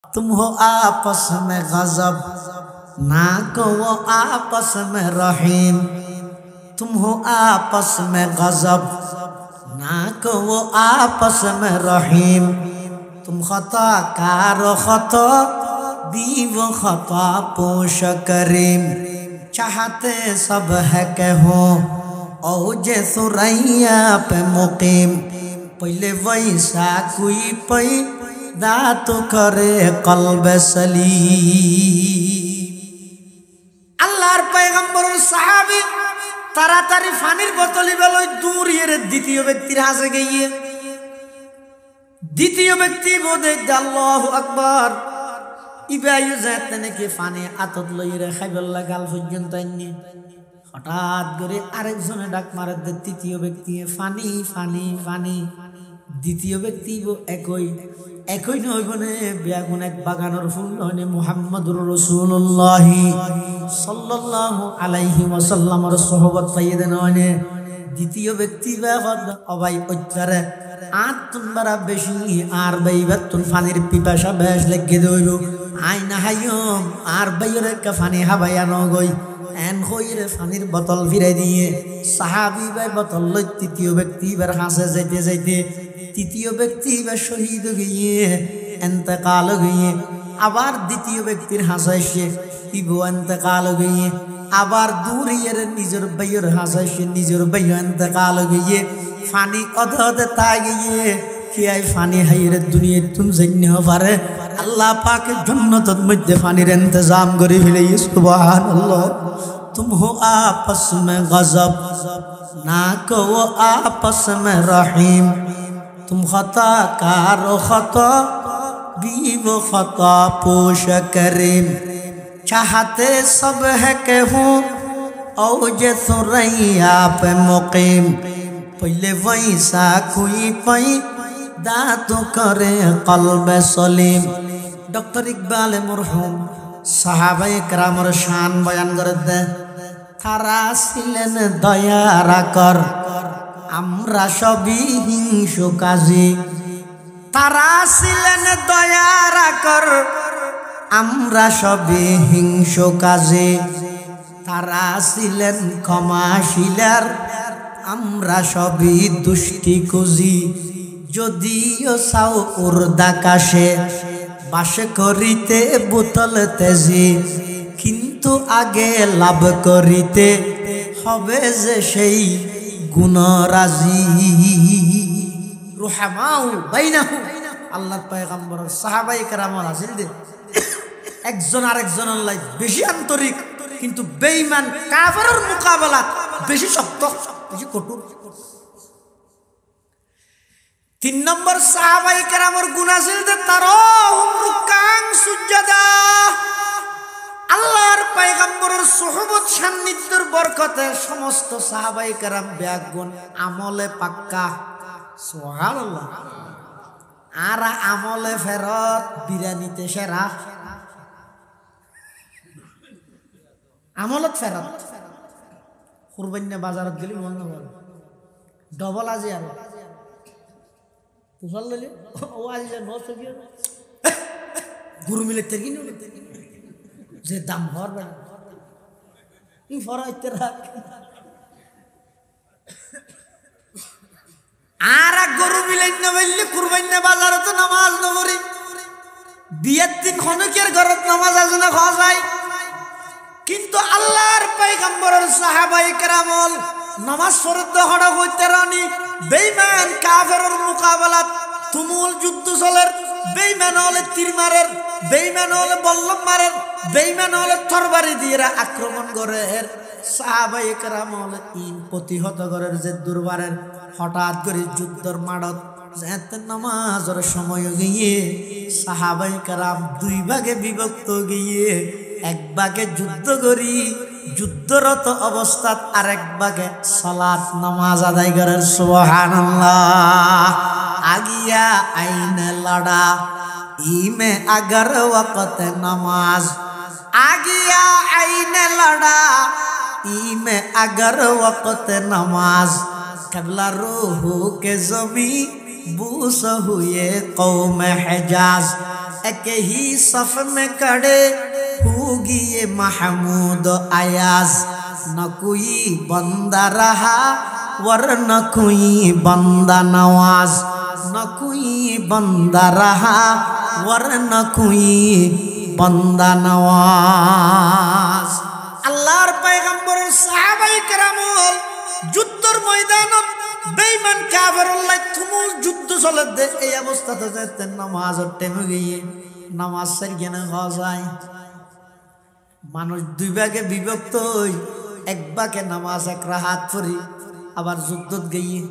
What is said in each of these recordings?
तुम हो आपस में गजब ना कहो आपस में रहीम। तुम हो आपस में गजब ना कहो आपस में रहीम। तुम खता कारो खता बीव खता पोश करीम। चाहते सब है कहो औजे सुरैया पे मुकीम। पहले वैसा कोई पैदा तो करे कल्ब सलीम। আল্লাহর পয়গম্বরের সাহাবী তাড়াতাড়ি পানির বোতল বেলই দূরের দ্বিতীয় ব্যক্তির হাসে গিয়ে দ্বিতীয় ব্যক্তি বলে আল্লাহু আকবার ইবাইউ যাতে নাকি পানি আতত লইরে খাইবল্লা গাল পর্যন্ত আইনি। হঠাৎ করে আরেকজনে ডাক মারে তৃতীয় ব্যক্তি পানি পানি পানি। দ্বিতীয় ব্যক্তি একই একই নয় বনে বেগুন এক বাগানের ফুল নয় মুহাম্মদুর রাসূলুল্লাহ সাল্লাল্লাহু আলাইহি ওয়াসাল্লামের সোহবত পাইয়ে নয়। দ্বিতীয় ব্যক্তি অবাই অত্যারে আতুন বারা বেশি আর বাইবার তুন পানির পিপাসা বেশ লেগে দইব আইনা হাইয়ম আর বাইরে কা পানি হাবাইয়া নগই এন হইরে পানির বোতল ফিরাই দিয়ে সাহাবী ভাই বোতল লই তৃতীয় ব্যক্তি বার হাসে যাইতে যাইতে তৃতীয় ব্যক্তি বা শহীদ গিয়ে ইন্তেকাল গিয়ে আবার দ্বিতীয় ব্যক্তির হাসাইছে ইবো ইন্তেকাল গিয়ে আবার দূরের নিজের ভাইয়ের হাসাইছে নিজের ভাই ইন্তেকাল গিয়ে পানি অধতে তা গিয়ে কি আই পানি হাইরে দুনিয়া তুম জন্য পারে আল্লাহ পাক জান্নাতের মধ্যে পানির ইন্তজাম করে ফেলে সুবহানাল্লাহ। तुम हो आपस में गजब ना कहो आपस में रहीम। तुम खता कारो खता बीव खता पोश करीम। चाहते सब है कहूँ औजे सुरैया पे मुकीम। पहले वैसा कोई पैदा तो करे कल्ब सलीम। डॉक्टर इकबाल मरहुम साहाबाए केरामर शान बयान कर दे तारा ছিলেন দয়ার আকর আমরা সবই হিংসু কাজী। তারা ছিলেন দয়ার আকর আমরা সবই হিংসু কাজী। তারা ছিলেন ক্ষমাশীলার আমরা সবই দুষ্টি খুঁজি। যদিও চাও উর্দাকাশে বাস করিতে বোতল তেজি কিন্তু আগে লাভ করিতে হবে যে সেই গুণরাজি। রুহামাউ বাইনাহু আল্লাহর পয়গম্বর সাহাবায়ে কেরামর আছেন যে একজন আরেকজনের লাই বেশি আন্তরিক কিন্তু বেঈমান কাফেরের মোকাবেলা বেশি শক্ত বেশি কঠোর। 3 নম্বর সাহাবায়ে কেরামর গুণ আছে যে তারাহুম রুকান সুজদা। আল্লাহর পয়গম্বরের সুহবত সান্নিধ্যের বরকতে সমস্ত সাহাবায়ে কেরাম ব্যাগুণ আমলে পাক্কা সুবহানাল্লাহ। আর আমলে ফেরত বিরানিতে সেরা আমলত ফেরত কুরবানি বাজারত গেলি মন না ডবল আজি আর পুষাল লইলে ও আজি নষ্ট গিয়ে গুরু মিলে তেগিন যে দাম হওয়ার বেড়া ই ফরাইতে রাখ আর গরু মিলাই না বললে কুরবানি বাজারে তো নামাজ না পড়ি বিয়ের দিন খনকের ঘরত নামাজ আছে না খাওয়া যায় কিন্তু আল্লাহর পয়গম্বরের সাহাবায়ে কেরামল নামাজ পড়তে হড়া হইতে রানি বেঈমান কাফেরের মোকাবেলা তুমুল যুদ্ধ চলের। বেঈমান হলে তীর মারের বেঈমান হলে বল্লম মারের বেঈমান হলে তরবারি দিয়ে আক্রমণ করে। সাহাবায়ে কেরামল ইন প্রতিহত করার যে দুর্বারের হঠাৎ করে যুদ্ধের মাড়ত যেতে নামাজের সময় গিয়ে সাহাবায়ে কেরাম 2 ভাগে বিভক্ত গিয়ে এক ভাগে যুদ্ধ করি যুদ্ধরত অবস্থাত আরেক ভাগে সালাত নামাজ আদায় করার সুবহানাল্লাহ। আগিয়া আইনে লড়া ইমে अगर वक्त नमाज আগিয়া আইনে লড়া ইমে अगर वक्त नमाज कबला रूह के जमी बूस हुए कौम हिजाज एक ही सफ में खड़े होगी ये महमूद अयाज न कोई बंदा रहा वरन कोई बंदा नवाज न कोई बंदा रहा वरन कोई बंदा नवाज আল্লাহর পয়গম্বরের সাহাবায়ে কেরামল যুদ্ধের ময়দানত বেঈমান কাফেরুল লাই তুমুল যুদ্ধ চলে দে এই অবস্থাতে যেতে নামাজের টাইমে গিয়ে নামাজ সারিয়ে না যায় মানুষ দুই ভাগে বিভক্ত হই এক ভাগে নামাজ এক রাহাত পড়ি আবার যুদ্ধত গিয়ে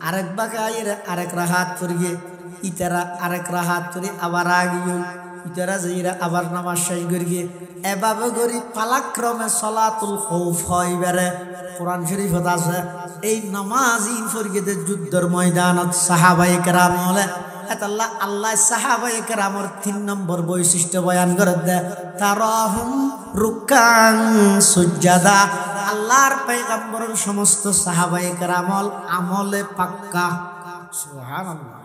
আরেক ভাগে আরেক রাহাত পড়িয়ে ইতারা আরেক রাহাত পড়ি আবার আগিয়ে ইতারা যাইরা আবার নামাজ শেষ করিয়ে এভাবে করি পালাক্রমে সলাতুল খৌফ হয় বেড়ে কোরআন শরীফত আছে এই নামাজি ফরগিদের যুদ্ধের ময়দানত সাহাবায়ে কেরাম হলে আল্লাহ আল্লাহ সাহাবায়ে কেরামের 3 নম্বর বৈশিষ্ট্য বয়ান করে দেয় তারাহুম রুকান সুজদা আল্লাহর পয়গম্বরের সমস্ত সাহাবায়ে কেরামল আমলে পাক্কা সুবহানাল্লাহ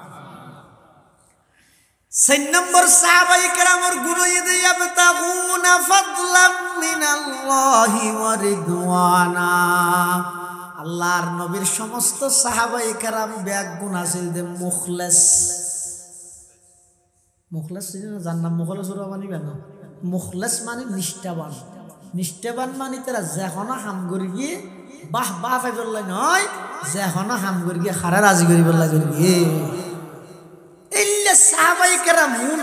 6 নম্বর সাহাবায়ে কেরামের গুণ ইদে ইয়াবতাগুনা ফাদলাম মিনাল্লাহি ওয়া রিদওয়ানা আল্লাহর নবীর সমস্ত সাহাবায়ে কেরাম ব্যাগ গুণ আছিল দে মুখলেস মুখলেস জান্নাত মুখলেস ওরা মানিবে না মুখলেস মানে নিষ্ঠাবান নিষ্ঠাবান মানে তারা যেখনা হাম করি গিয়ে বাহ বাহ ফাইবল্লাই নয় যেখনা হাম করি গিয়ে হারা রাজি করি বল্লাই করি গিয়ে সাহাবায়ে কেরামুন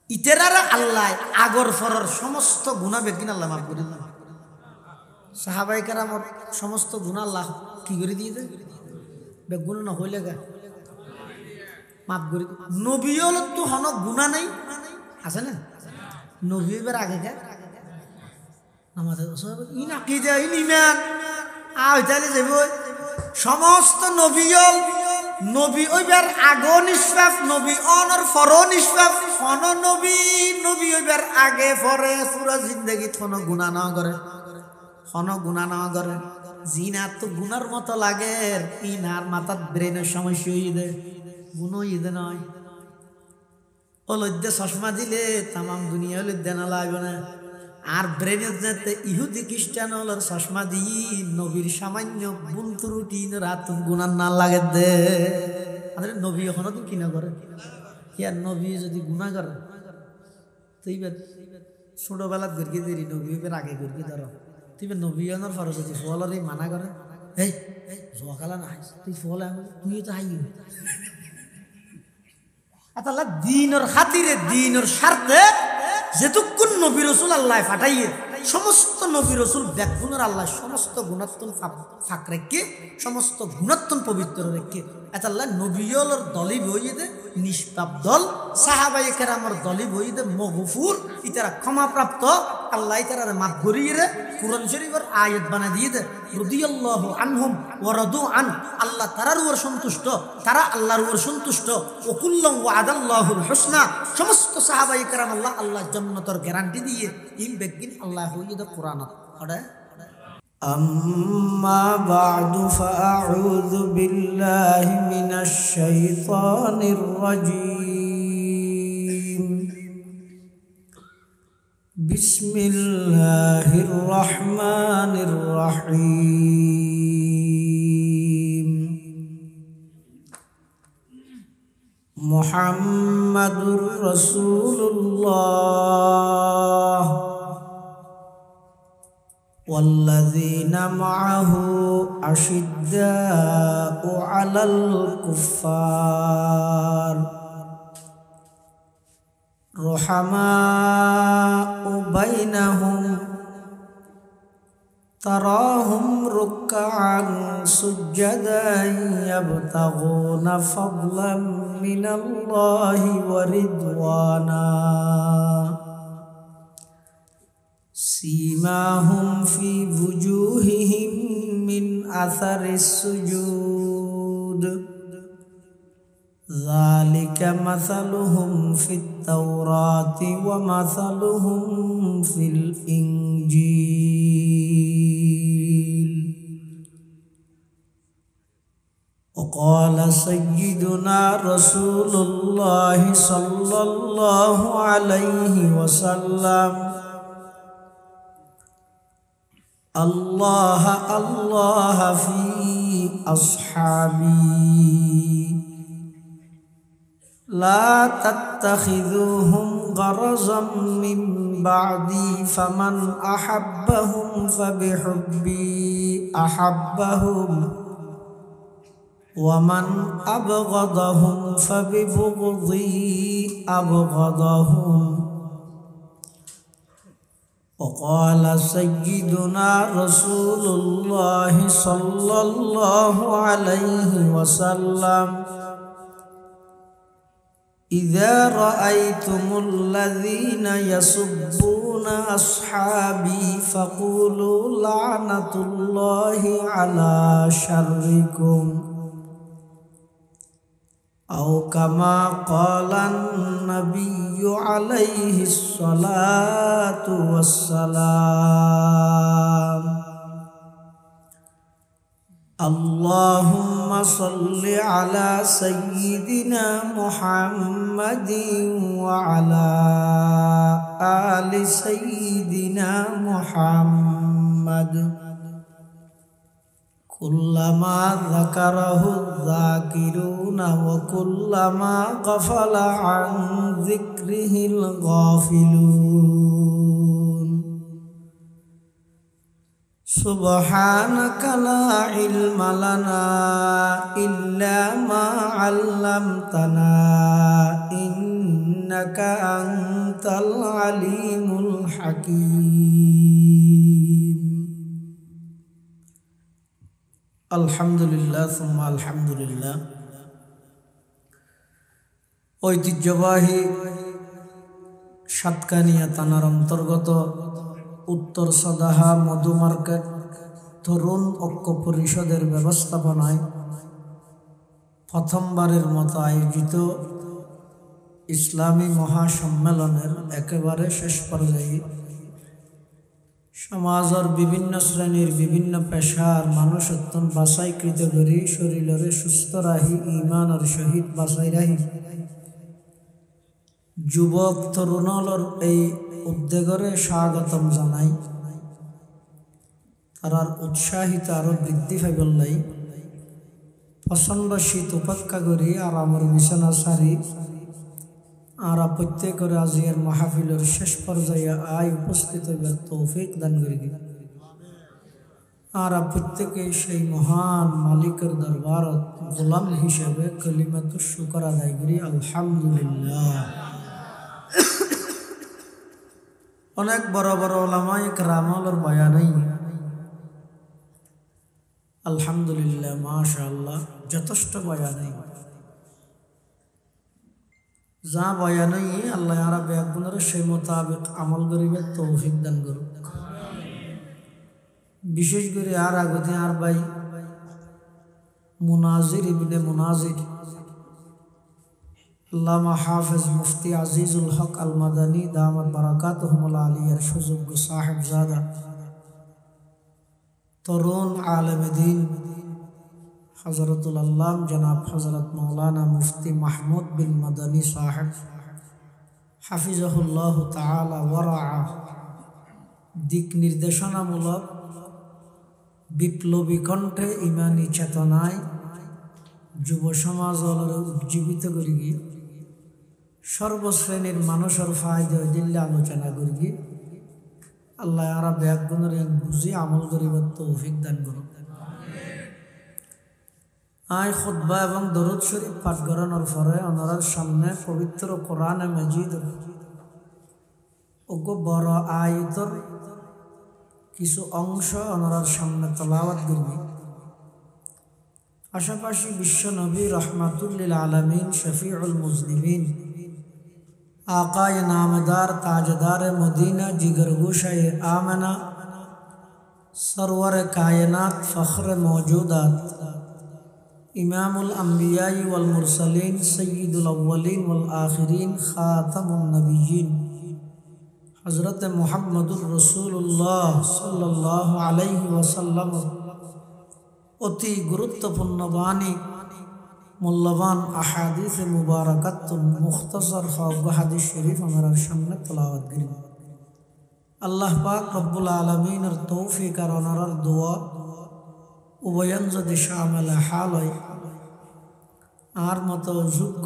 ইতেরারা আল্লাহ আগর ফরর সমস্ত গুনাহ বেদিন আল্লাহ মাফ করে দিলেন সাহাবায়ে কেরামর সমস্ত গুনাহ আল্লাহ কি করে দিয়ে দেয় বেগুন না হইলে গা মাফ করে নবী হল তো হন গুনাহ নাই আছে না নবী এবার আগে গা আমাদের ইন আকীদা ইন ঈমান আইতালে যাইব সমস্ত নবী হল নবী ওইবার আগো নিষ্পাপ নবী অনর ফর নিষ্পাপ ফন নবী নবী ওইবার আগে পরে পুরো জিন্দেগি কোনো গুনাহ না করে কোনো গুনাহ না করে জিনা তো গুনার মতো লাগে ইনার মাথার ব্রেনের সমস্যা হয়ে যায় গুণ হয়ে নয় অলদ্দে চশমা দিলে তামাম দুনিয়া অলদ্দে না লাগবে না আর ব্রেনের যেতে ইহুদি খ্রিস্টান হলোর চশমা দিয়ে নবীর সামান্য ভুল ত্রুটি রাত গুনার না লাগে দে আমাদের নবী এখনো তো কিনা করে ইয়ার নবী যদি গুণা করে তো এবার ছোটবেলাত গড়িয়ে দেরি নবী এবার আগে গড়িয়ে ধরো তুই নবী আনার ফরজ যদি ফলের মানা করে এই জোয়াকালা না তুই ফল তুই তো হাই আল্লাহ দিনের খাতিরে দিনের স্বার্থে যেতক্ষণ নবী রাসূল আল্লাহ পাঠাইয়ে সমস্ত নবী রাসূল ব্যাগুণের আল্লাহ সমস্ত গুণাত্মন ফাঁক রেখে সমস্ত গুণাত্মন পবিত্র রেখে আল্লাহ নবীর দলই বইয়ে দে নিষ্পাপ দল সাহাবায়ে কেরামের দলই বইয়ে দে মগফুর ইতারা ক্ষমাপ্রাপ্ত আল্লাহ ইতারা মাফ করিয়ে রে কুরআন শরীফের আয়াত বানা দিয়ে দে রাদিয়াল্লাহু আনহুম ওয়া রাদু আন আল্লাহ তারার উপর সন্তুষ্ট তারা আল্লাহর উপর সন্তুষ্ট ওয়া কুল্লুম ওয়াদাল্লাহুল হুসনা সমস্ত সাহাবায়ে কেরাম আল্লাহ জান্নাতের গ্যারান্টি দিয়ে ইম বেগিন আল্লাহ হইয়ে দে কোরআনত ওটা أما بعد فأعوذ بالله من الشيطان الرجيم بسم الله الرحمن الرحيم محمد رسول الله والذين معه أشداء على الكفار رحماء بينهم تراهم ركعا سجدا يبتغون فضلا من الله ورضوانا سيماهم في وجوههم من أثر السجود ذلك مثلهم في التوراة ومثلهم في الإنجيل وقال سيدنا رسول الله صلى الله عليه وسلم الله الله في أصحابي لا تتخذوهم غرضا من بعدي فمن أحبهم فبحبي أحبهم ومن أبغضهم فببغضي أبغضهم وقال سيدنا رسول الله صلى الله عليه وسلم إذا رأيتم الذين يسبون أصحابي فقولوا لعنة الله على شركم أو كما قال النبي عليه الصلاة والسلام اللهم صل على سيدنا محمد وعلى آل سيدنا محمد كلما ذكره الذاكرون وكلما غفل عن ذكره الغافلون سبحانك لا علم لنا إلا ما علمتنا إنك أنت العليم الحكيم الحمد لله ثم الحمد لله ঐতিহ্যবাহী সাতকানিয়া থানার অন্তর্গত উত্তর সদাহা মধু মার্কেট তরুণ ঐক্য পরিষদের ব্যবস্থাপনায় প্রথমবারের মতো আয়োজিত ইসলামী মহাসম্মেলনের একেবারে শেষ পর্যায়ে সমাজের বিভিন্ন শ্রেণীর বিভিন্ন পেশার মানুষ অত্যন্ত বাছাইকৃত করি শরীরে সুস্থ রাহি ইমানের সহিত বাছাই রাহি যুবক তরুণলর এই উদ্যোগরে স্বাগতম জানাই তারার উৎসাহিত আরো বৃদ্ধি পাইবলাই প্রচণ্ড শীত উপেক্ষা করি আর আমার বিছানা সারি আর প্রত্যেক করে আজিয়ার মাহফিলের শেষ পর্যায়ে আয় উপস্থিত হইবার তৌফিক দান করি আর প্রত্যেকে সেই মহান মালিকের দরবারত গোলাম হিসেবে কলিমাতু শুকর আদায় করি আলহামদুলিল্লাহ। অনেক বড় বড় ওলামায়ে কেরামের বয়ানই আলহামদুলিল্লাহ মাশাআল্লাহ যথেষ্ট বয়ানই যা বয়ানই আল্লাহ আর বেগুনের সেই মোতাবেক আমল করিবার তৌফিক দান করুক। বিশেষ করে আর আগতে আর ভাই মুনাজির ইবনে মুনাজির আল্লামা হাফেজ মুফতি আজিজুল হক আল মাদানী দামাত বারাকাতুহুল আলিয়ার সুযোগ্য সাহেবজাদা তরুণ আলেম দ্বীন হযরতুল আল্লাম জনাব হযরত মাওলানা মুফতি মাহমুদ বিন মাদানী সাহেব হাফিজাহুল্লাহ তাআলা ওয়া রাআহ দিক নির্দেশনামূলক বিপ্লবী কণ্ঠে ইমানি চেতনায় যুব সমাজ উজ্জীবিত করি গিয়ে সর্বশ্রেণীর মানুষের ফায়দা দিল্লি আলোচনা করি গিয়ে আল্লাহ আরা ব্যাগুনের বুঝি আমল করিবার তৌফিক দান করুন। আয় খুতবা এবং দরুদ শরীফ পাঠ করানোর পরে ওনার সামনে পবিত্র কোরআনে মাজিদ ওগো বড় আয়াতের কিছু অংশ ওনার সামনে তেলাওয়াত করবি। পাশাপাশি বিশ্ব নবী রহমাতুল্লিল আলামিন শফিউল মুজনিমিন আকায় নামদার তাজদার মদিনা জিগরগোশায়ে आमना सरवर कायनात फ़ख्र मौजूदात इमामुल अंबिया वल मुरसलीन सय्यिदुल अव्वलीन वल आखिरीन खातमुन नबिय्यीन हज़रत मुहम्मदुर रसूलुल्लाह सल्लल्लाहु अलैहि वसल्लम অতি গুরুত্বপূর্ণ বাণী মূল্যবান আহাদিস মুবারাকাতুন মুখতাসার হক হাদিস শরীফ আমার সামনে তেলাওয়াত করেন। আল্লাহ পাক রব্বুল আলামিনের তৌফিক আর অনার দোয়া উভয়ন যদি শামিল হাল হয় আর মতো যোগ্য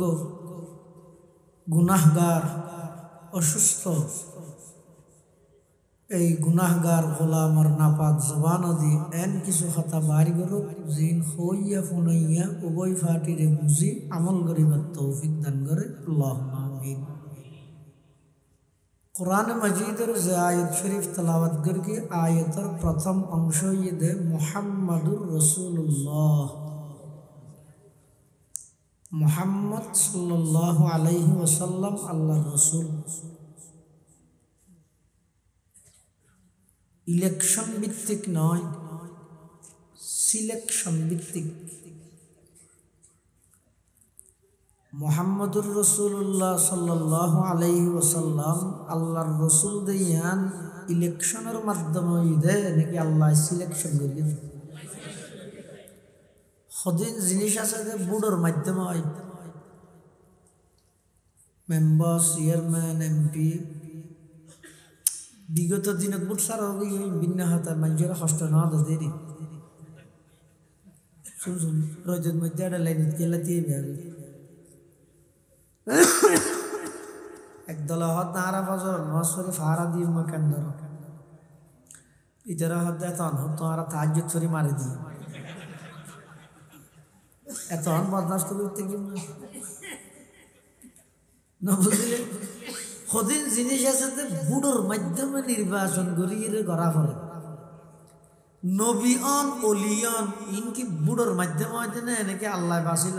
গুনাহগার অসুস্থ এই গুনাহগার গোলামর নাপাক জবান দি এন কিছু কথা বাড়ি করুক জিন হইয়া ফুনাইয়া উভয় ফাটিরে বুঝি আমল করিবার তৌফিক দান করে আল্লাহুম্মা আমিন। কোরআন মজিদের যে আয়াত শরীফ তেলাওয়াত করকে আয়াতের প্রথম অংশ ইয়ে মুহাম্মাদুর রাসূলুল্লাহ, মুহাম্মদ সাল্লাল্লাহু আলাইহি ওয়াসাল্লাম আল্লাহর রাসূল। ইলেকশন ভিত্তিক নয়, সিলেকশন ভিত্তিক। মুহাম্মদুর রাসূলুল্লাহ সাল্লাল্লাহু আলাইহি ওয়াসাল্লাম আল্লাহর রাসূল দেয়ান ইলেকশনের মাধ্যমে ইদে নাকি আল্লাহ সিলেকশন করিয়ে সদিন জিনিস আছে যে বুড়োর মাধ্যমে হয়, মেম্বার চেয়ারম্যান এমপি বিগত দিনত বুট সার ভিন্ন হাতে মানুষের কষ্ট না দেরি শুনছুন রজত মধ্যে একটা লাইন গেলাতেই বেড়ে একদল হত নারা ফজর নমাজ পড়ে ফারা দিয়ে মা কেন্দ্র ইতারা হত এতন তোমারা তাহাজ্জুদ ছড়ি মারি দিয়ে এতন বরদাস্ত করতে কি না বুঝলে সদিন জিনিস আছে যে বুড়োর মাধ্যমে নির্বাচন করি করা করে নবীন অলিয়ন ইনকি বুড়োর মাধ্যমে হয়তো না এনেকে আল্লাহ বাসিল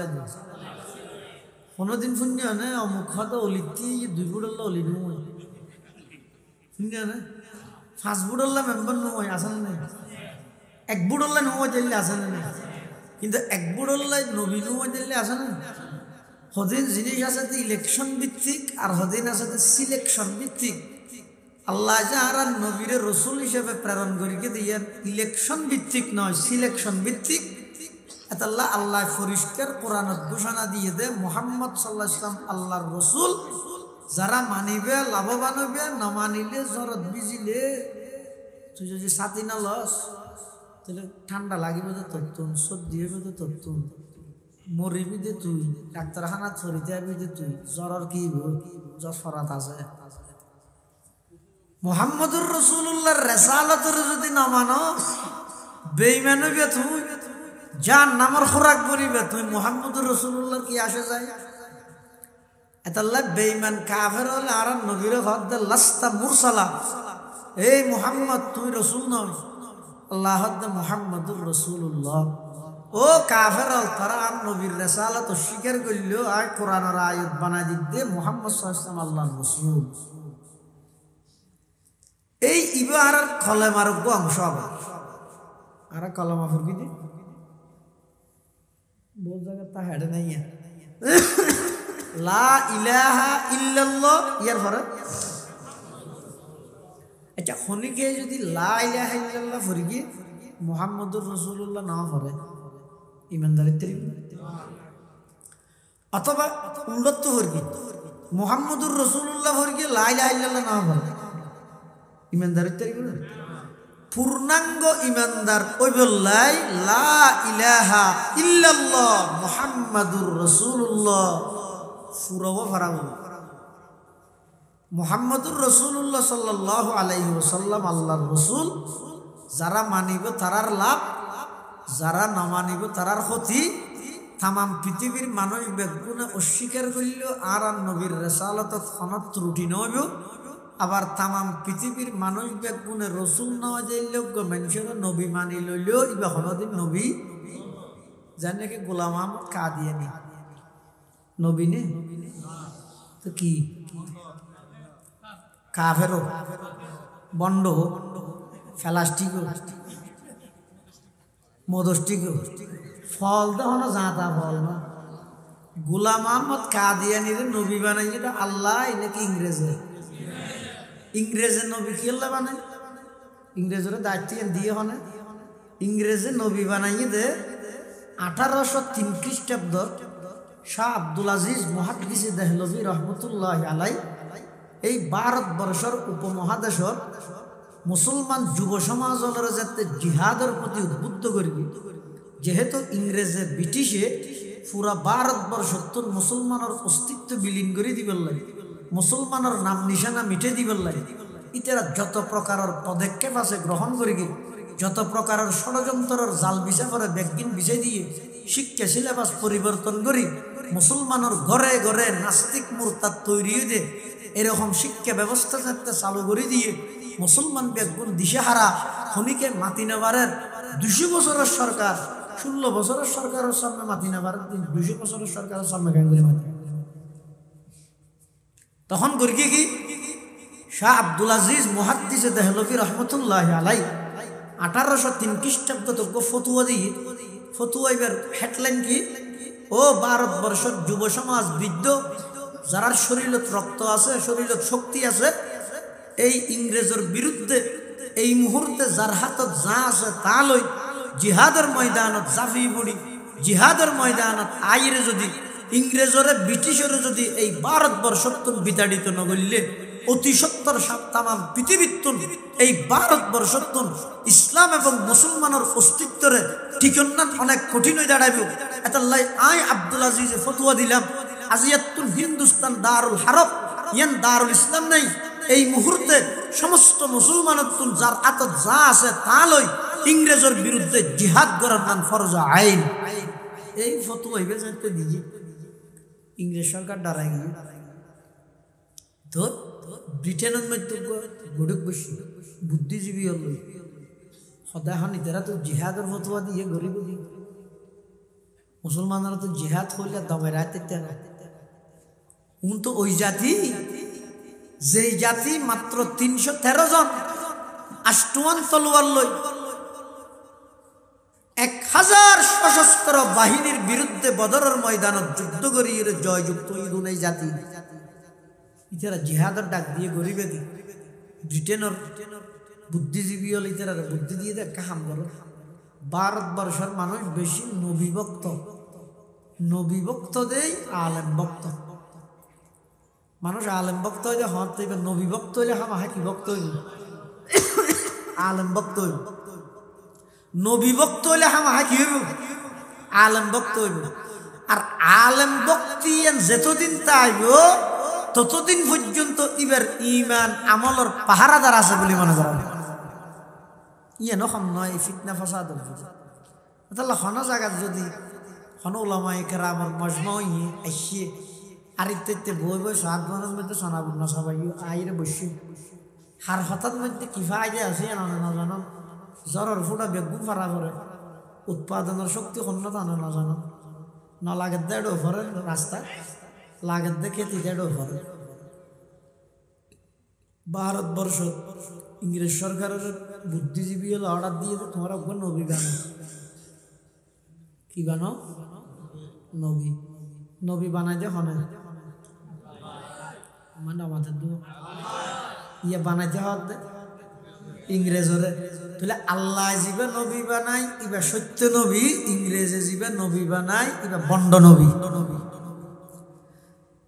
কোনোদিন শূন্য না অমুক হয়তো অলিতি দুই বুড়ল্লা অলি নয় শূন্য না পাঁচ বুড়ল্লা মেম্বার নয় আসে না নাই এক বুড়ল্লা নয় দিল্লি আসে না নাই কিন্তু এক বুড়ল্লাই নবী নয় দিল্লি আসে না। হদিন জিনিস আছে ইলেকশন ভিত্তিক আর হদিন আছে সিলেকশন ভিত্তিক। আল্লাহ যারা নবীর রসুল হিসেবে প্রেরণ করিকে দিয়ে ইলেকশন ভিত্তিক নয়, সিলেকশন ভিত্তিক। আল্লাহ আল্লাহ পরিষ্কার কোরআনত ঘোষণা দিয়ে দে মুহাম্মদ সাল্লাল্লাহু আলাইহি ওয়াসাল্লাম আল্লাহর রসুল, যারা মানিবে লাভবান হবে, না মানিলে জরত বিজিলে তুই যদি ছাতি না লস তাহলে ঠান্ডা লাগিব যে তত্তুন, সর্দি হবে তো তত্তুন, মরিবি দে তুই, ডাক্তারখানা ছড়িতে আবি দে তুই, জ্বরের কি জ্বর ফরাত আছে। মুহাম্মদুর রাসূলুল্লাহর রিসালাতের যদি না মানো বেঈমান হইবে তুই, জান নামর খোরাক বলিবে তুই। মুহাম্মদুর রাসূলুল্লাহর কি আসে যায় এতাল্লাহ বেঈমান কাফের হলে আর নবীর হদ লাস্তা মুরসালা, এই মুহাম্মদ তুই রাসূল নয়, আল্লাহ হদ মুহাম্মদুর রাসূলুল্লাহ। ও কাফের তারা আর নবীর রিসালাত স্বীকার করলেও আর কোরআনের আয়াত বানাই দিতে মুহাম্মদ সাল্লাল্লাহু আলাইহি ওয়াসাল্লাম আল্লাহর রাসূল। এই ইবারার কলেমার অংশ আবার আর কলমা ফুরকি দি বহুত জায়গা তা হেডে নাই লা ইলাহা ইল্লাল্লাহ ইয়ার পরে আচ্ছা খনিকে যদি লা ইলাহা ইল্লাল্লাহ ফুরকি মুহাম্মদুর রাসূলুল্লাহ না পড়ে ইমানদারিত্ব অথবা উল্লত হরকি মুহাম্মদুর রাসূলুল্লাহ হরকি লা ইলাহা ইল্লাল্লাহ না পড়ে ইমানদারিত্ব পূর্ণাঙ্গ ইমানদার ওই বললাই লা ইলাহা ইল্লাল্লাহ মুহাম্মাদুর রাসূলুল্লাহ ফুরব ফারাম। মুহাম্মাদুর রাসূলুল্লাহ সাল্লাল্লাহু আলাইহি ওয়াসাল্লাম আল্লাহর রাসূল, যারা মানিব তারার লাভ, যারা না মানিব তারার ক্ষতি। তাম পৃথিবীর মানুষ বেগুনে অস্বীকার করলেও আর নবীর রিসালাতত কোনো ত্রুটি নইব, আবার তাম পৃথিবীর মানুষ বেগুনে রসুল নেওয়া যাইলেও মানুষের নবী মানি লইলেও ইবা কোনোদিন নবী জানে কি গোলাম আহমদ কাদিয়ানী নবী নে তো কি কাফেরও বন্ড ফেলাস্টিকও মদস্টিকও ফল দেওয়া যাতা ফল না। গোলাম আহমদ কাদিয়ানীর নবী বানাই যেটা আল্লাহ নাকি ইংরেজে ইংরেজের নবী কি আল্লাহ বানাই ইংরেজের দায়িত্ব দিয়ে হনে ইংরেজে নবী বানাই দে 1803 খ্রিস্টাব্দ শাহ আব্দুল আজিজ মুহাদ্দিসে দেহলভী রহমতুল্লাহ আলাই এই ভারতবর্ষের উপমহাদেশর মুসলমান যুব সমাজের যাতে জিহাদের প্রতি উদ্বুদ্ধ করবি, যেহেতু ইংরেজে ব্রিটিশে পুরা ভারতবর্ষত্তর মুসলমানের অস্তিত্ব বিলীন করে দিবার লাগে, মুসলমানের নাম নিশানা মিটে দিবার লাগে, ইতারা যত প্রকারের পদক্ষেপ আছে গ্রহণ করি, যত প্রকারের ষড়যন্ত্রের জাল বিছা করে ব্যাগিন বিছাই দিয়ে শিক্ষা সিলেবাস পরিবর্তন করি মুসলমানের ঘরে ঘরে নাস্তিক মুরতাদ তৈরি হয়ে এরকম শিক্ষা ব্যবস্থা যাতে চালু করে দিয়ে মুসলমান ব্যাগুন দিশেহারা খনিকে মাতি নেবারের 200 বছরের সরকার 16 বছরের সরকারের সামনে মাতি নেবার 200 বছরের সরকারের সামনে কেন করে মাতি তখন করি কি শাহ আব্দুল আজিজ মুহাদ্দিসে দেহলভী রহমতুল্লাহ আলাই 1803 খ্রিস্টাব্দ ফতুয়া দিয়ে ফতুয়া এবার হেডলাইন কি ও ভারতবর্ষের যুব সমাজ বৃদ্ধ যারা শরীরত রক্ত আছে শরীরত শক্তি আছে এই ইংরেজের বিরুদ্ধে এই মুহূর্তে যার হাতত যা আছে তা লই জিহাদের ময়দানত জাফি পড়ি জিহাদের ময়দানত আইরে যদি ইংরেজরে ব্রিটিশরে যদি এই ভারতবর্ষত্তন বিতাড়িত নগরলে অতি সত্তর তামাম পৃথিবীত্তন এই ভারতবর্ষত্তন ইসলাম এবং মুসলমানের অস্তিত্বরে ঠিকন্নান অনেক কঠিন হয়ে দাঁড়াবে। এতাল্লাই আই আব্দুল আজিজে ফতুয়া দিলাম আজিয়াতুল হিন্দুস্তান দারুল হারব ইয়ান দারুল ইসলাম নাই এই মুহূর্তে সমস্ত মুসলমানত্তুন যার আতত যা আছে তা লই ইংরেজের বিরুদ্ধে জিহাদ করার নাম ফরজ আইন। এই ফতুয়া হইবে যাইতে দিয়ে ইংরেজ সরকার ডরাই গিয়ে তো ব্রিটেনের মধ্যে গড়ুক বসি বুদ্ধিজীবী হল সদায় হন ইতারা তো জিহাদের ফতুয়া দিয়ে গরিব মুসলমানরা তো জিহাদ হইলে দমে রাতে তো ওই জাতি যেই জাতি মাত্র 313 জন আষ্টওয়ান তলোয়ার লই 1000 সশস্ত্র বাহিনীর বিরুদ্ধে বদরের ময়দানত যুদ্ধ করিয়ে জয়যুক্ত ইগুন এই জাতি ইতারা জিহাদের ডাক দিয়ে গরিবে দি ব্রিটেনের বুদ্ধিজীবী হল ইতারা বুদ্ধি দিয়ে দেখ কাহাম করো ভারতবর্ষের মানুষ বেশি নবীভক্ত দেই আলেম ভক্ত মানুষ আলেম ভক্ত হইলে হত এবার নবীভক্ত হইলে হামা হাকি ভক্ত হইল আলেম ভক্ত হইল নবীভক্ত হইলে হামা হাকি হইব আলেম ভক্ত হইব আর আলেম ভক্তি যেতদিন তাইব ততদিন পর্যন্ত ইবার ইমান আমলের পাহারাদার আছে বলে মনে করা ইয়ে নখন নয় ফিতনা ফাসাদ তাহলে হন জায়গাত যদি হন ওলামাই কেরামর মজমাই আসিয়ে আর ইত্যাদি বই বই সাতজনের মধ্যে শোনাব না সবাই আইরে বসি হার হঠাৎ মধ্যে কিফা আইডিয়া আছে না জানো জ্বরের ফুটা বেগুন ফারা করে উৎপাদনের শক্তি অন্য জানো না জানো না লাগে দেড় ভরে রাস্তা লাগে দেখে দেড় ভরে ভারতবর্ষ ইংরেজ সরকারের বুদ্ধিজীবী হলো অর্ডার দিয়ে তোমরা ওখানে নবী বানো কি বানো নবী বানাই দে হনে মানে আমাদের ইয়ে বানাইতে হতে ইংরেজরে তাহলে আল্লাহ জীবে নবী বানাই ইবা সত্য নবী ইংরেজে জীবে নবী বানাই ইবা বন্ড নবী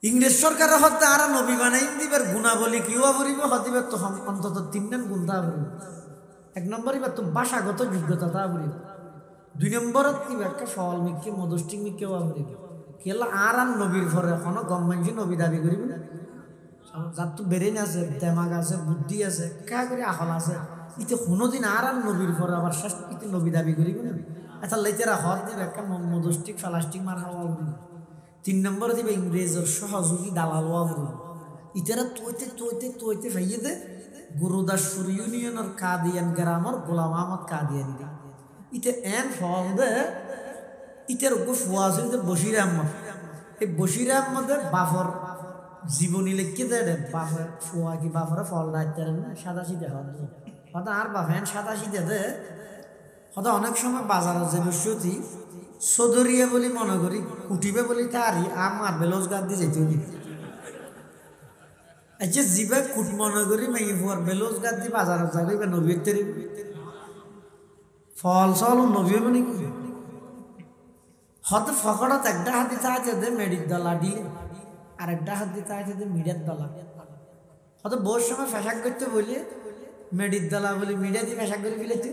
ইংরেজ সরকারের হতে আর নবী বানাই দিবার গুণাবলী কিও করিব হতিবার তো অন্তত 3 গুণ তা করিব 1 নম্বর এবার তো ভাষাগত যোগ্যতা তা করিব 2 নম্বরত কিবা একটা ফল মিকে মদস্টিং মিকে করিব কেলা আর নবীর ঘরে এখনো গভর্নমেন্ট নবী দাবি করিব না যার তো বেরেন আছে দেমাগ আছে বুদ্ধি আছে কা করে আহল আছে ইতে কোনোদিন আর নবীর ঘরে আবার শেষ ইতে নবী দাবি করিব না এটা লাইতেরা হর দিবে একটা মদস্টিক ফ্লাস্টিক মার হাওয়া করিব 3 নম্বরে দিবে ইংরেজের সহযোগী দালাল করিব ইতারা তোইতে ফাইয়ে দে গুরুদাসপুর ইউনিয়নের কাদিয়ান গ্রামের গোলাম আহমদ কাদিয়ানি ইতে এন ফল দে ইতের ফুয়া আছে বশির আহমদ এই বশির আহমদের বাফর জীবনী লিখে দেয় বাফর ফুয়া কি বাফরে ফল রাখতে না সাদা সিধে হয়তো আর বাফেন সাদা সিধে দে হয়তো অনেক সময় বাজারে যে বসতি সদরিয়া বলি মনে করি উঠিবে বলি তারই আমার বেলোজগার দিয়ে যেতে হইনি আচ্ছা জিবে কুট মনে করি মেয়ে ফুয়ার বেলোজগার দিয়ে বাজারে যাবে বা নবীর তেরি ফল সল নবী নাকি হত ফকড়ত একটা হাত দিতে আছে যে মেডির দলা দিলে আর একটা হাত দিতে আছে যে মিডিয়ার দলা হয়তো বহু সময় ফ্যাশাক করতে বলি মেডির দলা বলি মিডিয়া দিয়ে ফ্যাশাক করে ফেলেছে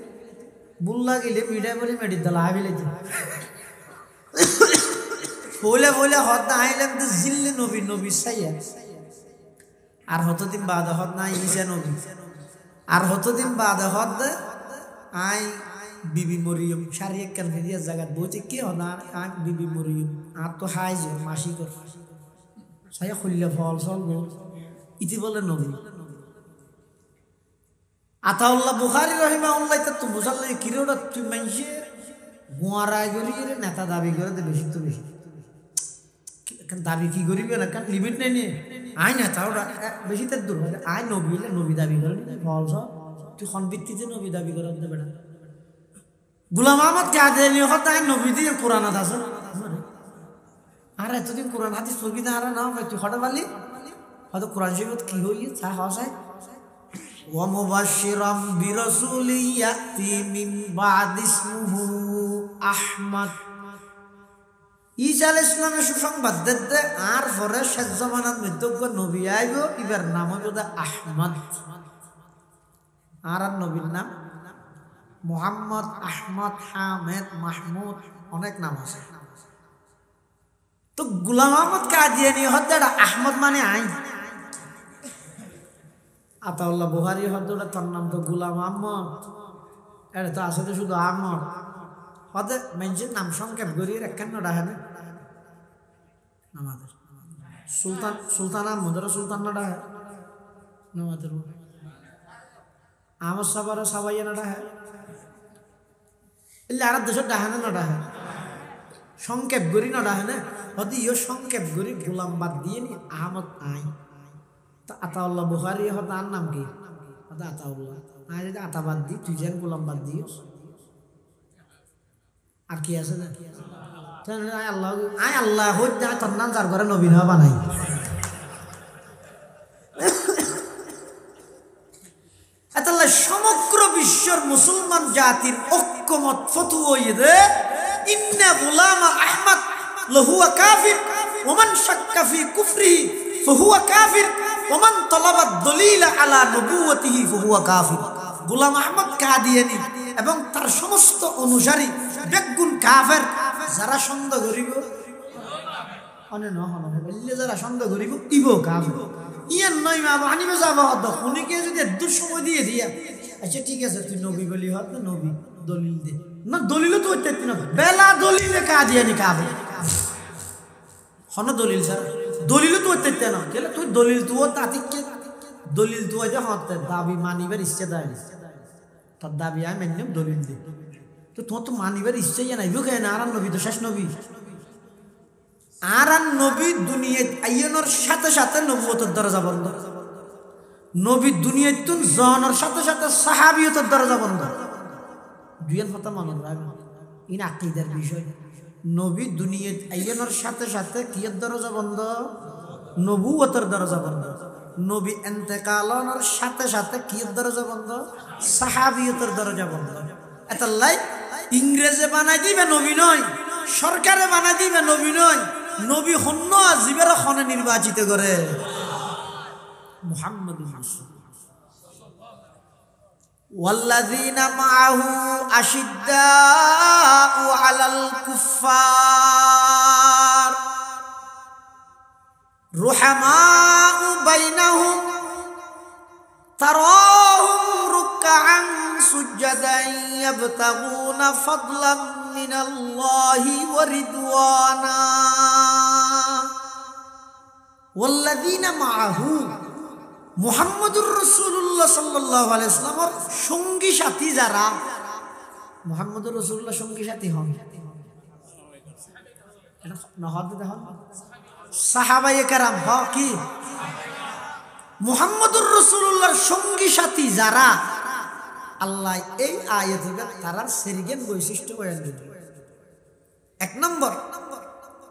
বুল্লা গেলে মিডিয়া বলি মেডির দলা ফেলেছে বলে বলে হত আইলাম তো জিল্লে নবী নবী সাইয়া আর হতদিন বাদ হত না ইসা নবী আর হতদিন বাদ হত আই বিবি মরিয়ম সারি এক কান ফেরিয়া জায়গা বলছে কে হনা আই বিবি মরিয়ম আর তো হাই যে মাসি কর সাইয়া খুললে ফল সল বল ইতি বলে নবী আতাউল্লাহ বুখারী রাহিমাহুল্লাহ তো বুঝাল কিরোটা তুই মাইছে গোয়ারায় গলি নেতা দাবি করে দে বেশি তো বেশি দাবি কি করিবে না কারণ লিমিট নেই নিয়ে আই নেতা ওরা বেশি তার দূর হবে আই নবী নবী দাবি করে ফল সব তুই সনভিত্তিতে নবী দাবি করে দেবে না গোলাম আহমদ কাদিয়ানী কথা নবী দিয়ে কোরআন আছে আর এতদিন কোরআন হাদিস পড়বি না আর না তুই হঠাৎ পারলি হয়তো কোরআন শরীফত কি হইলি চা হসায় ওয়া মুবাশশিরাম বিরাসূলি ইয়াতি মিন বাদি ইসমুহু আহমদ ঈসা আলাইহিস সালামের সুসংবাদ দিতে আর পরে শেষ জামানার মৃত্যুজ্ঞ নবী আইব ইবার নাম হইল আহমদ আর নবীর নাম মুহাম্মদ আহমদ হামেদ মাহমুদ অনেক নাম আছে তো গোলাম আহমদ কাদিয়ানী হদ্দাটা আহমদ মানে আই আতাউল্লাহ বুখারী হদ্দাটা তার নাম তো গোলাম আহমদ এটা তো আসলে শুধু আহমদ হদে মেনশন নাম সংক্ষেপ করিয়ে একখান ডাহে না আমাদের সুলতান সুলতান আহমদের সুলতান না ডাহে আমাদের আহমদ সাবার সাবাইয়া না ডাহে এলে আর দেশের ডাহে না ডাহে সংক্ষেপ করি না ডাহে না হয়তো ইয়ে সংক্ষেপ করি গোলাম বাদ দিয়ে নি আহমদ আই তা আতাউল্লাহ বুখারী হয়তো আর নাম কি হয়তো আতাউল্লাহ আই যদি আতা বাদ দিই তুই যেন গোলাম বাদ দিস আর কি আছে না আই আল্লাহ হইতে তোর নাম যার ঘরে নবীন বানাই সমগ্র বিশ্বের মুসলমান জাতির ঐক্যমত ফতোয়া হইছে ইন্না গুলাম আহমদ লাহুয়া কাফির ওয়া মান শাক্কা ফি কুফরিহি ফাহুয়া কাফির ওয়া মান তালাবা দলিল আলা নবুওয়াতিহি ফাহুয়া কাফির গোলাম আহমদ কাদিয়ানী এবং তার সমস্ত অনুসারী বেগুন কাফের যারা সন্দেহ করিব অনে নহন বললে যারা সন্দেহ করিব ইবো কাফের ইয়ান নয় মা বানিবে যাব হদ খুনিকে যদি দূর সময় দিয়ে দিয়া আচ্ছা ঠিক আছে তুই নবী বলি হত নবী দলিল দে না দলিল তো হইতে না বেলা দলিলে কাদিয়ানী কাফের হন দলিল স্যার দলিল তো হইতে না গেলে তুই দলিল তো তাতিকে দলিল তো যে হত দাবি মানিবার ইচ্ছা দেয় তার দাবি আমি মেনে দলিল দে তো তোমার তো মানিবার ইচ্ছাই নাই বুঝে না আর নবী তো শেষ নবী আর নবী দুনিয়ায় আইয়নের সাথে সাথে নবুয়তের দরজা বন্ধ নবী দুনিয়ায় তুন জনের সাথে সাথে সাহাবিয়তের দরজা বন্ধ দুইয়ের কথা মনে রাখবেন ইন আকীদার বিষয় নবী দুনিয়ায় আইয়নের সাথে সাথে কিয়ের দরজা বন্ধ নবুয়তের দরজা বন্ধ নবী ইন্তেকালের সাথে সাথে কিয়ের দরজা বন্ধ সাহাবিয়তের দরজা বন্ধ এতাল্লাই ইংরেজে বানাই দিবে নবী নয় সরকারে বানাই দিবে নবী নয় নবী হন্য জীবের খনে নির্বাচিত করে মুহাম্মাদুর রাসূলুল্লাহ ওয়াল্লাযীনা মাআহু আশিদ্দাউ আলাল কুফফার রুহামাউ বাইনাহুম তারাহুম রুকআন সুজদান ইয়াবতাগুনা ফাদলান মিনাল্লাহি ওয়া রিদওয়ানা ওয়াল্লাযীনা মাআহু মুহাম্মাদুর রাসূলুল্লাহ সাল্লাল্লাহু আলাইহি ওয়াসাল্লামের সঙ্গী সাথী যারা মুহাম্মাদুর রাসূলুল্লাহ সঙ্গী সাথী হন এটা নহদ দেখুন সাহাবায়ে কেরাম হ কি মুহাম্মাদুর রাসূলুল্লাহর সঙ্গী সাথী যারা আল্লাহ এই আয়াতে তারা সেরিগেন বৈশিষ্ট্য বয়ান দিল এক নম্বর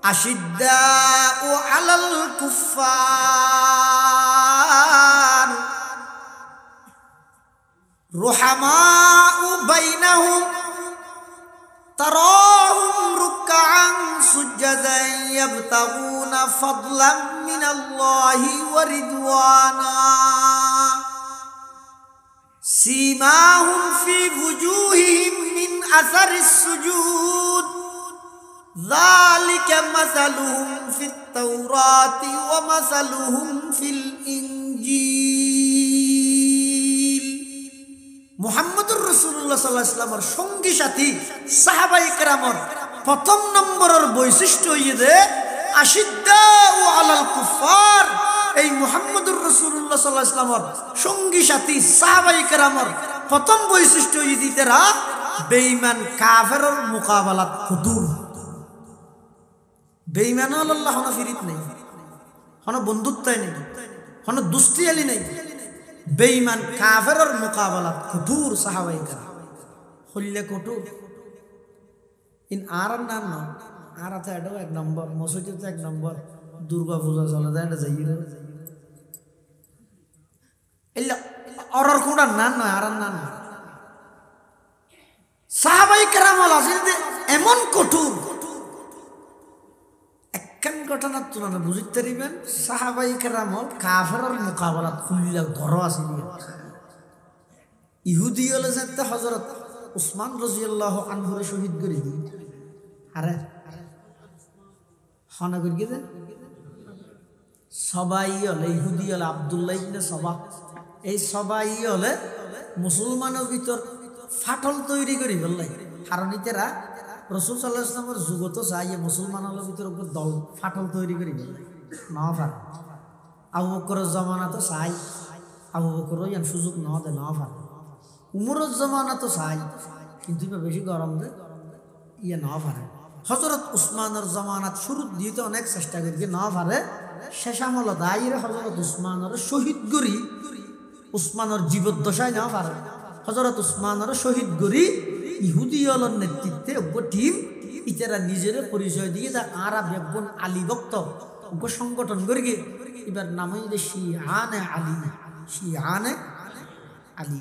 আশিদ্দাউ আলাল কুফফার রুহামাউ বাইনাহুম তারাহুম রুকআন ফাদলাম মিনাল্লাহি ওয়া রিদওয়ানা সীমাহুম ফি ওয়ুজুহিহিম মিন আসারিস সুজুদ যালিকা মাসালুহুম ফিত তাওরাতি ওয়া মাসালুহুম ফিল ইনজিল। মুহাম্মদুর রাসূলুল্লাহ সাল্লাল্লাহু আলাইহি ওয়াসাল্লামের সঙ্গী সাথী সাহাবায়ে কেরামের প্রথম নম্বরের বৈশিষ্ট্য হইছে আশিদ্দাউ আলাল কুফার। এই মুহাম্মদুর রাসূলুল্লাহ সাল্লাল্লাহু আলাইহি ওয়াসাল্লামের সঙ্গী সাথী সাহাবায়ে কেরামের প্রথম বৈশিষ্ট্য হইছে তারা বেঈমান কাফেরের মোকাবেলাত কঠোর। বেঈমান আল্লাহ হনা ফিরিত নাই, হনা বন্ধুত্বই নাই, হনা দুস্তিয়ালি নাই। বেঈমান কাফেরের মোকাবেলাত কঠোর সাহাবায়ে কেরাম হইলে কঠোর। ইন আর নাম না আর আছে এটাও এক নম্বর, মসজিদে এক নম্বর, দুর্গা পূজা চলে যায় এটা যাই এলা অরর কোনটা নাম নয় আর নাম না। সাহাবায়ে কেরাম আছেন যে এমন কঠোর, একখান ঘটনা তুলনা বুঝতে পারিবেন। সাহাবায়ে কেরাম কাফেরের মোকাবেলাত খুললা ঘর আছে। ইহুদি হলে যাতে হযরত উসমান রাদিয়াল্লাহু আনহুর শহীদ করে দিই। আরে হনা করে গেছে সবাই হলে ইহুদি হলে আব্দুল্লাহ ইবনে সাবা, এই সবাই হলে মুসলমানের ভিতর ফাটল তৈরি করি বললাই। কারণ ইতেরা রাসূল সাল্লাল্লাহু আলাইহি ওয়াসাল্লামের যুগত চাই মুসলমানের ভিতর দল ফাটল তৈরি করি বললাই না পার। আবু বকরের জামানা তো চাই, আবু বকর ইয়ান সুযোগ না দে না পার। উমরের জামানা তো চাই কিন্তু বেশি গরম দে ইয়ে না পারে। হযরত উসমানের জামানাত শুরুত দিতে অনেক চেষ্টা করি না পারে। শেষ আমল দায়রে হযরত উসমানের শহীদ গরি, উসমানের জীবদ্দশায় না পারে। হযরত উসমানের শহীদ গরি ইহুদিয়লের নেতৃত্বে টিম ইতারা নিজের পরিচয় দিয়ে তা আরব একজন আলী ভক্ত সংগঠন করি এবার নাম হইলে শিয়ানে আলী। শিয়ানে আলী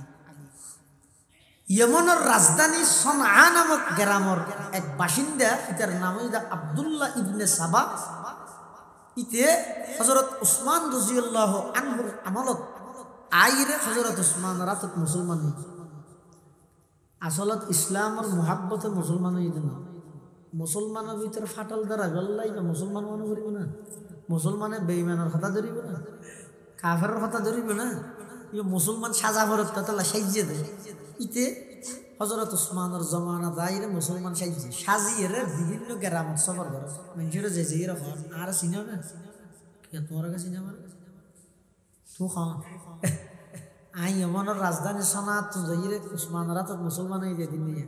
ইয়েমনের রাজধানী সনআ নামক গ্রামের এক বাসিন্দা, ইতার নাম হইল আব্দুল্লাহ ইবনে সাবা। ইতে হযরত উসমান রাদিয়াল্লাহু আনহুর আমলত আইরে হযরত উসমান রাতত মুসলমান হইছে। আসলত ইসলামের মুহাব্বতে মুসলমান হইছে না। মুসলমানের ভিতরে ফাটল দ্বারা গল্লাই বা মুসলমান মনে করিব না। মুসলমানে বেঈমানের কথা ধরিব না, কাফেরের কথা ধরিব না। মুসলমান সাজা ভরত তালা সাইজে দেয়। ইতে হযরত উসমানের জমানা দাইরে মুসলমান সাজিয়ে বিভিন্ন গ্রামত সফর করে মানুষের যে যে এরকম আর চিনা না তোমার কাছে চিনা মানে তো খাওয়া আই এমনের রাজধানী সনাত তো যাইরে উসমানরা তো মুসলমান হয়ে যায় দিন নিয়ে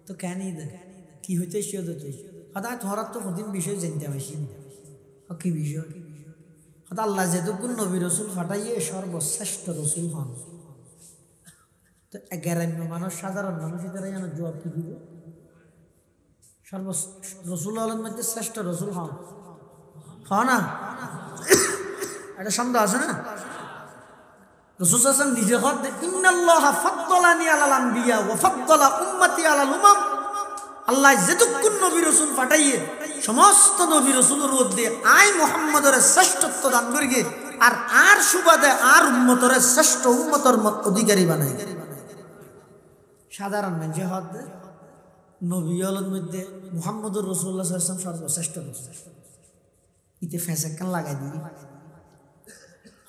তো কেন দে কি হইতে সে তুই সদায় তোমার তো কদিন বিষয় জানতে পারছি কি বিষয় হয়তো আল্লাহ যেটুকুন নবী রসুল ফাটাইয়ে সর্বশ্রেষ্ঠ রসুল হন। তো গ্রাম্য মানুষ সাধারণ মানুষ এটারা যেন জবাব কি দিব রসুল হলের মধ্যে শ্রেষ্ঠ রসুল হন না একটা সন্দেহ আছে না। রসুল হাসান নিজে হন ইন্নাল্লাহা ফাদ্দালানি আলাল আম্বিয়া ওয়া ফাদ্দালা উম্মতি আলাল উমাম। আল্লাহ যেটুকুন নবী রসুল পাঠাইয়ে সমস্ত নবী রসুলের মধ্যে আই মুহাম্মদের শ্রেষ্ঠত্ব দান করি আর সুবাদে আর উম্মতের শ্রেষ্ঠ উম্মতের অধিকারী বানাই। সাধারণ মানুষ হদ নবী হলের মধ্যে মুহাম্মদুর রাসূলুল্লাহ সাল্লাল্লাহু আলাইহি ওয়াসাল্লাম সর্বশ্রেষ্ঠ রসুল। ইতে ফেসেকান লাগাই দিই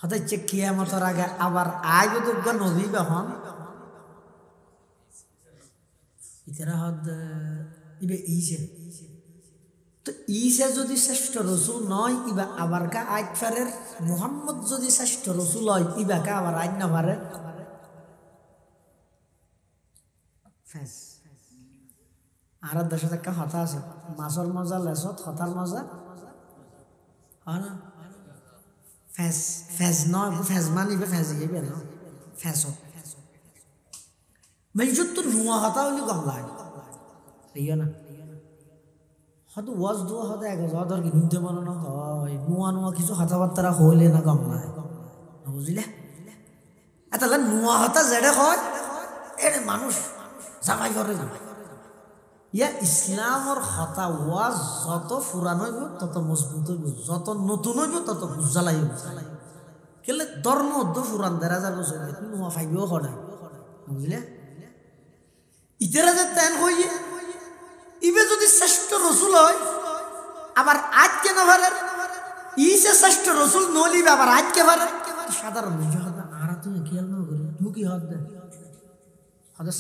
হচ্ছে কিয়ামতের আগে আবার আয় যোগ্য নবী হন ইতারা হদ ইবে ইসে তো ইসে যদি শ্রেষ্ঠ রসুল নয় ইবা আবার কা আইত পারের মুহাম্মদ যদি শ্রেষ্ঠ রসুল হয় ইবা কা আবার আইত না পারে। আর দেশে একটা কথা আছে মাছর মজা লেসত কথার মজা হয় না। ফেজ ফেজ নয় ফেজ মানিবে ফেজ ইয়ে না ফেজ মানুষের তো নুয়া হতা হলে গম লাগে ইয়ে না হয়তো ওয়াজ দোয়া হয়তো এক হাজার কি শুনতে মনে না হয় নুয়া নুয়া কিছু কথাবার্তা হইলে না গম লাগে বুঝলে তাহলে নুয়া হতা যেটা হয় এর মানুষ জামাই করে ইয়া ইসলামর হতা ওয়াজ যত ফুরান হইব তত মজবুত হইব, যত নতুন হইব তত বুঝালাই হইব। কেলে ধর্ম ফুরান ১,৫০০ বছর তুমি ফাইবেও সদায়, বুঝলে? ইতারা যে তেন হইয়ে ইবে যদি শ্রেষ্ঠ রসুল হয় আবার আজ কেন ভারের ই যে শ্রেষ্ঠ রসুল নলিবে আবার আজ কে ভারের সাধারণ আর তুমি খেয়াল না করি ঢুকি হদ দেয়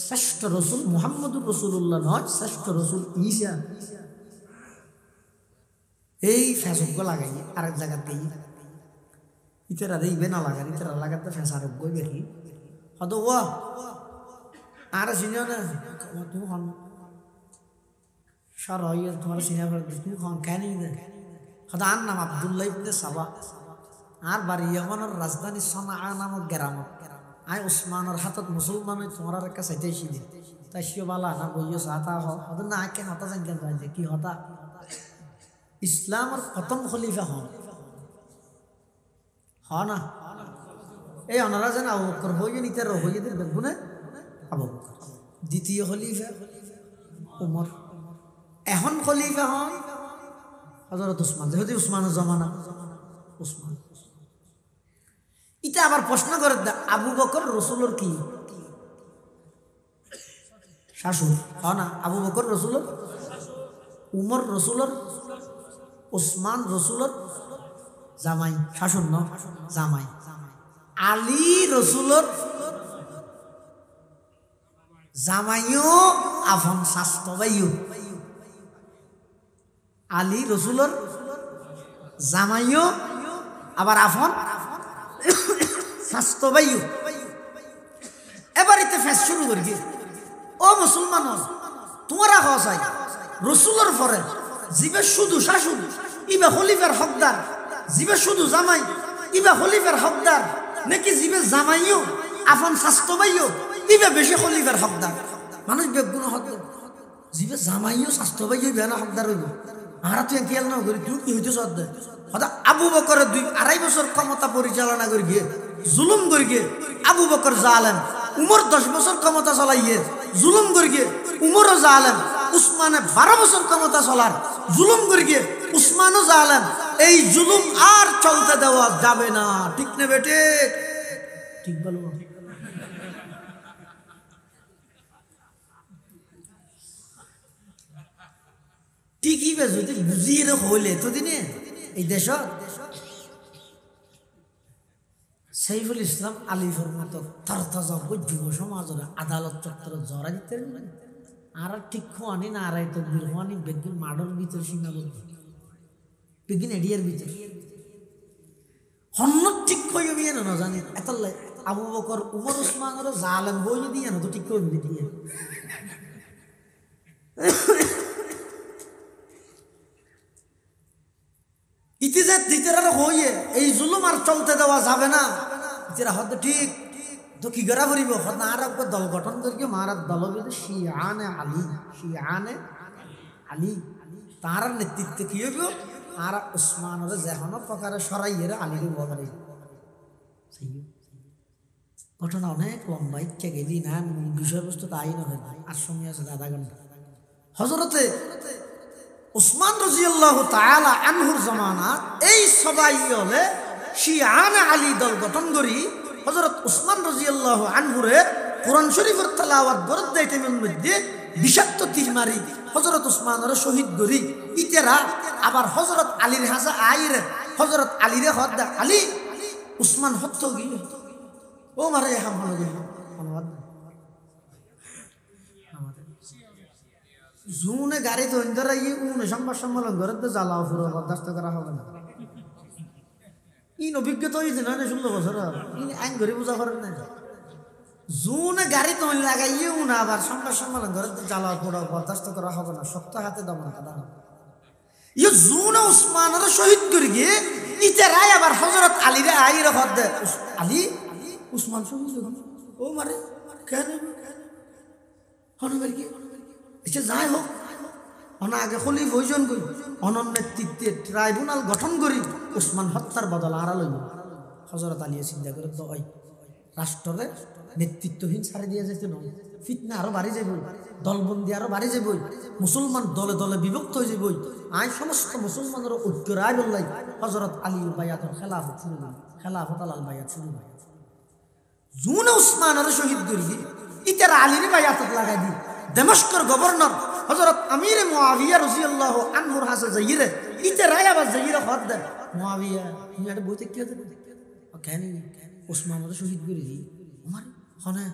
শ্রেষ্ঠ রসুল মুহাম্মদুর রাসূলুল্লাহ নয়, শ্রেষ্ঠ রসুল ঈসা। এই ফেসবুক লাগাই আরেক জায়গা দিয়ে ইতারা ইবে না লাগান, ইতারা লাগাতে ফেস আরোগ্য বেশি হদ ও আর চিনিও না তুমি হন সর হইয়া তোমার চিনা তুমি হন কেন হদ আর নাম আব্দুল্লাহ ইবনে সাবা, আর বাড়ি ইয়ামানের রাজধানী সনা নামক গ্রামত। আই উসমানের হাতত মুসলমান তোমার একটা চাইতেছি দে তাই সিও বালা না বইও হাতা হদ না আকে হতা জানতেন যে কি হতা ইসলামের প্রথম খলিফা হন হ না এই অনারা যেন আবু বকর হইয়ে নিতে হইয়ে দিন দেখবো না আবু বকর। দ্বিতীয় খলিফা উমর, এখন খলিফা হন হযরত উসমান, যেহেতু উসমানের জমানা উসমান। এটা আবার প্রশ্ন করে আবু বকর রসুলের কি শাশুর হ না? আবু বকর রসুলের, উমর রসুলের, উসমান রসুলের জামাই, শাশুর ন জামাই। আলী রসুলের জামাইও আফন শাস্ত বাইও, আলী রসুলের জামাইও আবার আফন শাস্ত বাইও। এবার এতে ফেস শুরু করি ও মুসলমান তোমরা হসাই রসুলের পরে জিবে শুধু শাশুড় ইবা খলিফার হকদার, জিবে শুধু জামাই ইবা খলিফার হকদার, নাকি জিবে জামাইও আফন শাস্ত বাইও ইবা বেশি খলিফার হকদার? মানুষ বেগুন হকদার জিবে জামাইও শাস্ত বাইও বেনা হকদার হইব। আর তুই খেয়াল না করি তুই কি হইতে সদ্য হয়তো আবু বকর ২.৫ বছর ক্ষমতা পরিচালনা করি গিয়ে জুলুম করি গিয়ে আবু বকর জালেম, উমর ১০ বছর ক্ষমতা চলাইয়ে জুলুম করি গিয়ে উমরও জালেম, উসমানে ১২ বছর ক্ষমতা চলার জুলুম করি গিয়ে উসমানও জালেম। এই জুলুম আর চলতে দেওয়া যাবে না, ঠিক না বেটে? ঠিক বলবো ঠিকই যদি বুঝিয়ে হইলে এতদিনে এই দেশ সাইফুল ইসলাম আলিফের মতো তরতাজা যুব সমাজের আদালত চত্বর জড়া দিতে আর ঠিক খোয়ানি না আর তকবির খোয়ানি বেগিন মাডর ভিতর সীমাবদ্ধ বেগিন এডিয়ার ভিতর হন্ন ঠিক হয়ে বিয়ে না জানি এত আবু বকর উমর উসমানের জালেম বই দিয়ে না তো ঠিক করে দিয়ে ইতিজাত দিতেরা হইয়ে এই জুলুম আর চলতে দেওয়া যাবে না। ইতিরা হয়তো ঠিক তো কি করা করিব হত আর দল গঠন করি মারার দল শিয়ানে আলী, শিয়ানে আলী তার নেতৃত্বে কি হইব আর উসমানের যেন প্রকারে সরাইয়ের আলীর বদলে ঘটনা অনেক লম্বা ইচ্ছা গেলি না বিষয়বস্তু তাই নয় আর সময় আছে আধা ঘন্টা। হযরতে উসমান রাদিয়াল্লাহু তাআলা আনহুর জামানা এই সবাই হলে শিয়ানে আলী দল গঠন করি হযরত উসমান রাদিয়াল্লাহু আনহুরে কোরআন শরীফের তেলাওয়াত বরদ দাইতের মধ্যে বিষাক্ত তীর মারি হযরত উসমানের শহীদ করি। ইতেরা আবার হযরত আলীর হাসা আইরে হযরত আলীরে হদ্দা আলী উসমান হত্য গিয়ে ও মারে হাম হলো গিয়ে জুনে গাড়ি তো ইন্দরা ইয়ে উনে সংবাদ সম্মেলন করে তো জ্বালাও পুরো বরদাস্ত করা হবে না। ইন অভিজ্ঞতা হয়েছে না 16 বছর ইনি আইন ঘরে বোঝা করেন না জুনে গাড়ি তো লাগাইয়ে উনা আবার সংবাদ সম্মেলন করে তো জ্বালাও পুরো বরদাস্ত করা হবে না, শক্ত হাতে দমন কাদা হবে। ইয়ে জুনে উসমানের শহীদ করে গিয়ে ইতেরাই আবার হযরত আলীরে আইরে হদ দে আলী উসমান শহীদ ও মারে কেন হনবের কি এসে যাই হোক অনা আগে খলিফ হইজন করি অনন্য নেতৃত্বে ট্রাইব্যুনাল গঠন করি উসমান হত্যার বদল আড়া লইব। হযরত আলী চিন্তা করে তো ওই রাষ্ট্রে নেতৃত্বহীন ছাড়ে দিয়ে যেতে নয়, ফিতনা আরো বাড়ি যাবই, দলবন্দি আরো বাড়ি যাবই, মুসলমান দলে দলে বিভক্ত হয়ে যাবই। আই সমস্ত মুসলমানের ঐক্য রায় বললাই হযরত আলীর বায়াতের খেলাফত শুরু হল, খেলাফত আলাল বায়াত শুরু হয়। জুনে উসমানের শহীদ করি ইতার আলীর বায়াতত লাগাই দি দমস্কর গভর্নর হযরত আমির মুআবিয়া রাদিয়াল্লাহু আনহুর হাসে যাইরে ইতে রায় আবার যাইরে হদ দে মুআবিয়া তুমি এটা বইতে কি হতে কেন উসমানের শহীদ করি দি আমার হনে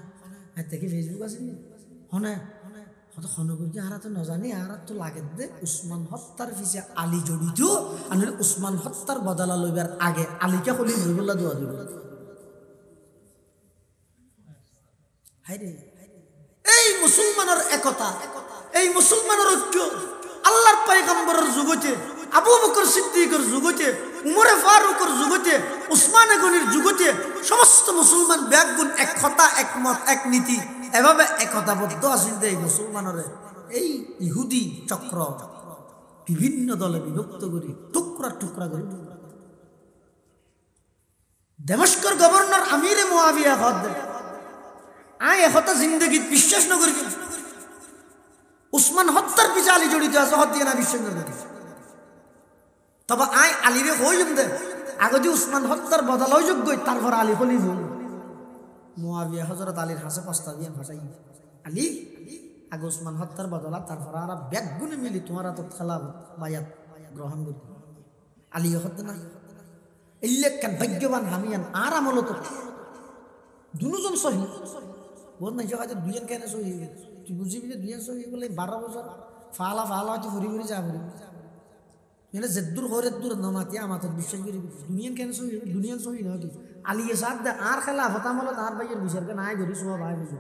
এতে কি ফেসবুক আছে হনে হয়তো খনগুজি আর তো নজানি আর তো লাগে দে উসমান হত্যার পিছে আলী জড়িত আর উসমান হত্যার বদলা লইবার আগে আলীকে হলি নবুল্লাহ দোয়া দিব। এই মুসলমানের একতা, এই মুসলমানের ঐক্য আল্লাহর পয়গম্বরের যুগতে, আবু বকর সিদ্দিকের যুগতে, উমরে ফারুকের যুগতে, উসমানে গনির যুগতে সমস্ত মুসলমান ব্যাগুণ এক কথা, একমত, এক নীতি, এভাবে একতাবদ্ধ আছেন। এই মুসলমানের এই ইহুদি চক্র বিভিন্ন দলে বিভক্ত করি টুকরা টুকরা করি। দমস্কর গভর্নর আমিরে মুআবিয়া হদ আয় হতা জিন্দগিত বিশ্বাস নগর উসমান হত্যার পিছে আলী জড়িত আছে, হদ দিয়ে না বিশ্বাস নগর। তবে আয় আলীরে হই দে আগে যে উসমান হত্যার বদলা যোগ্য তারপর আলী হলি হল মুআবিয়া হযরত আলীর হাসে প্রস্তাব দিয়ে ভাষাই আলী আগে উসমান হত্যার বদলা তারপর আর ব্যাগুনে মিলি তোমার তো খেলাফত বায়াত গ্রহণ করতে। আলী হদ না ইল্লেকান ভাগ্যবান হামিয়ান আর আমল তো দুজন সহি বল নাই যে দুজন কেন সহি তুই বুঝিবি যে দুজন সহি বলে 12 বছর ফালা ফালা হয়তো ঘুরি ঘুরি যা ঘুরি এনে জেদ্দুর হরের দূর নমাতি আমার বিশ্বাস করি দুনিয়ান কেন সহি দুনিয়ান সহি নয় কি আলিয়ে সাথ দে আর খেলাফত আমল আর ভাইয়ের বিচারকে নাই ধরি সব ভাই বুঝো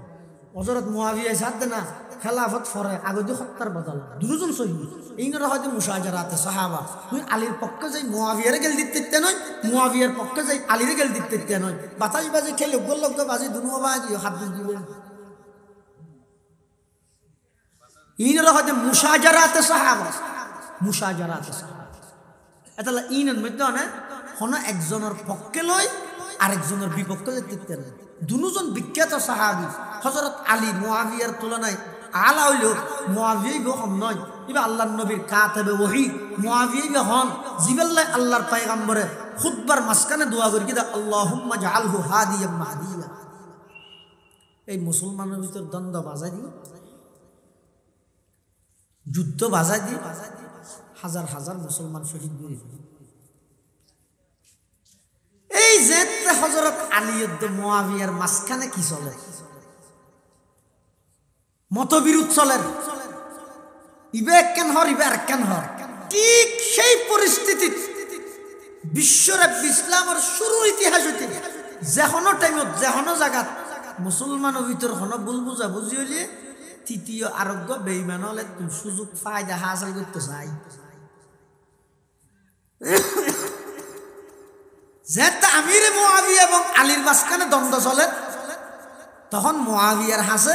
হযরত মুআবিয়া সাথ দে না খেলাফত ফরে আগে দি হত্যার বদল দুজন সহি এইনারা হয়তো মুশাজারাতে সাহাবা তুই আলীর পক্ষে যাই মুআবিয়ার গেল দিতে নয়, মুআবিয়ার পক্ষে যাই আলীর গেল দিতে নয়, বাতাস বাজে খেলে গোল লোক বাজে দুনো বাজি হাত দিবে। এইনারা হয়তো মুশাজারাতে সাহাবা, মুশাজারাতে সাহাবা এতলা ইনের মধ্যে না কোনো একজনের পক্ষে লয় আরেকজনের বিপক্ষে দিতে নয়। দুজন বিখ্যাত সাহাবী হযরত আলী মুআবিয়ার তুলনায় আলা হইল মুআবিয়া কম নয়, এবার আল্লাহর নবীর কাতেবে ওহী মুআবিয়া হন জিবাল্লাহ আল্লাহর পয়গম্বরে খুতবার মাঝখানে দোয়া করি কিদা আল্লাহুম্মা জাআলহু হাদিয়াম মাহদিয়া। এই মুসলমানের ভিতর দ্বন্দ্ব বাজাই দি, যুদ্ধ বাজাই দি, হাজার হাজার মুসলমান শহীদ করে দিল। এই যে হযরত আলী মুআবিয়ার মাঝখানে কি চলে মতবিরোধ চলে, ইবে কেন হর ইবে আর কেন হর, ঠিক সেই পরিস্থিতি বিশ্বরে ইসলামের শুরু ইতিহাস হইতে যেহনো টাইমত যেহনো জায়গাত মুসলমানের ভিতর হনো ভুল বুঝা বুঝি হইলে তৃতীয় আরোগ্য বেঈমান হলে সুযোগ ফায়দা হাসিল করতে চাই। যেটা আমিরে মুআবিয়া এবং আলীর মাঝখানে দ্বন্দ্ব চলে তখন মুআবিয়ার হাসে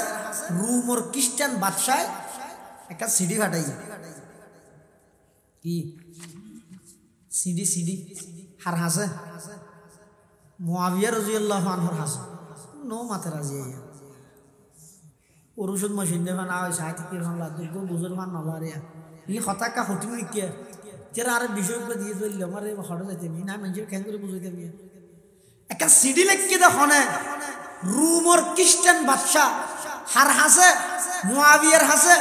রোমর খ্রিস্টান বাদশাহ একটা সিডি ফাটাই কি সিডি সিডি হার হাসে মুআবিয়া রাদিয়াল্লাহু আনহুর হাসে নো মাতে রাজি ওরুষদ মশিনে ফানা হয় সাহিত্যের ফানলা দুর্গ বুজুর ফান নলারে ই হতাকা হটিং নিকে যারা আর বিষয় করে দিয়ে চলল আমার হঠাৎ যাইতে না মানুষের খেয়াল করে বুঝাইতে নিয়ে একটা সিডি লেখকে দেখনে রোমর খ্রিস্টান বাদশাহ হার হাসে মুআবিয়ার হাসে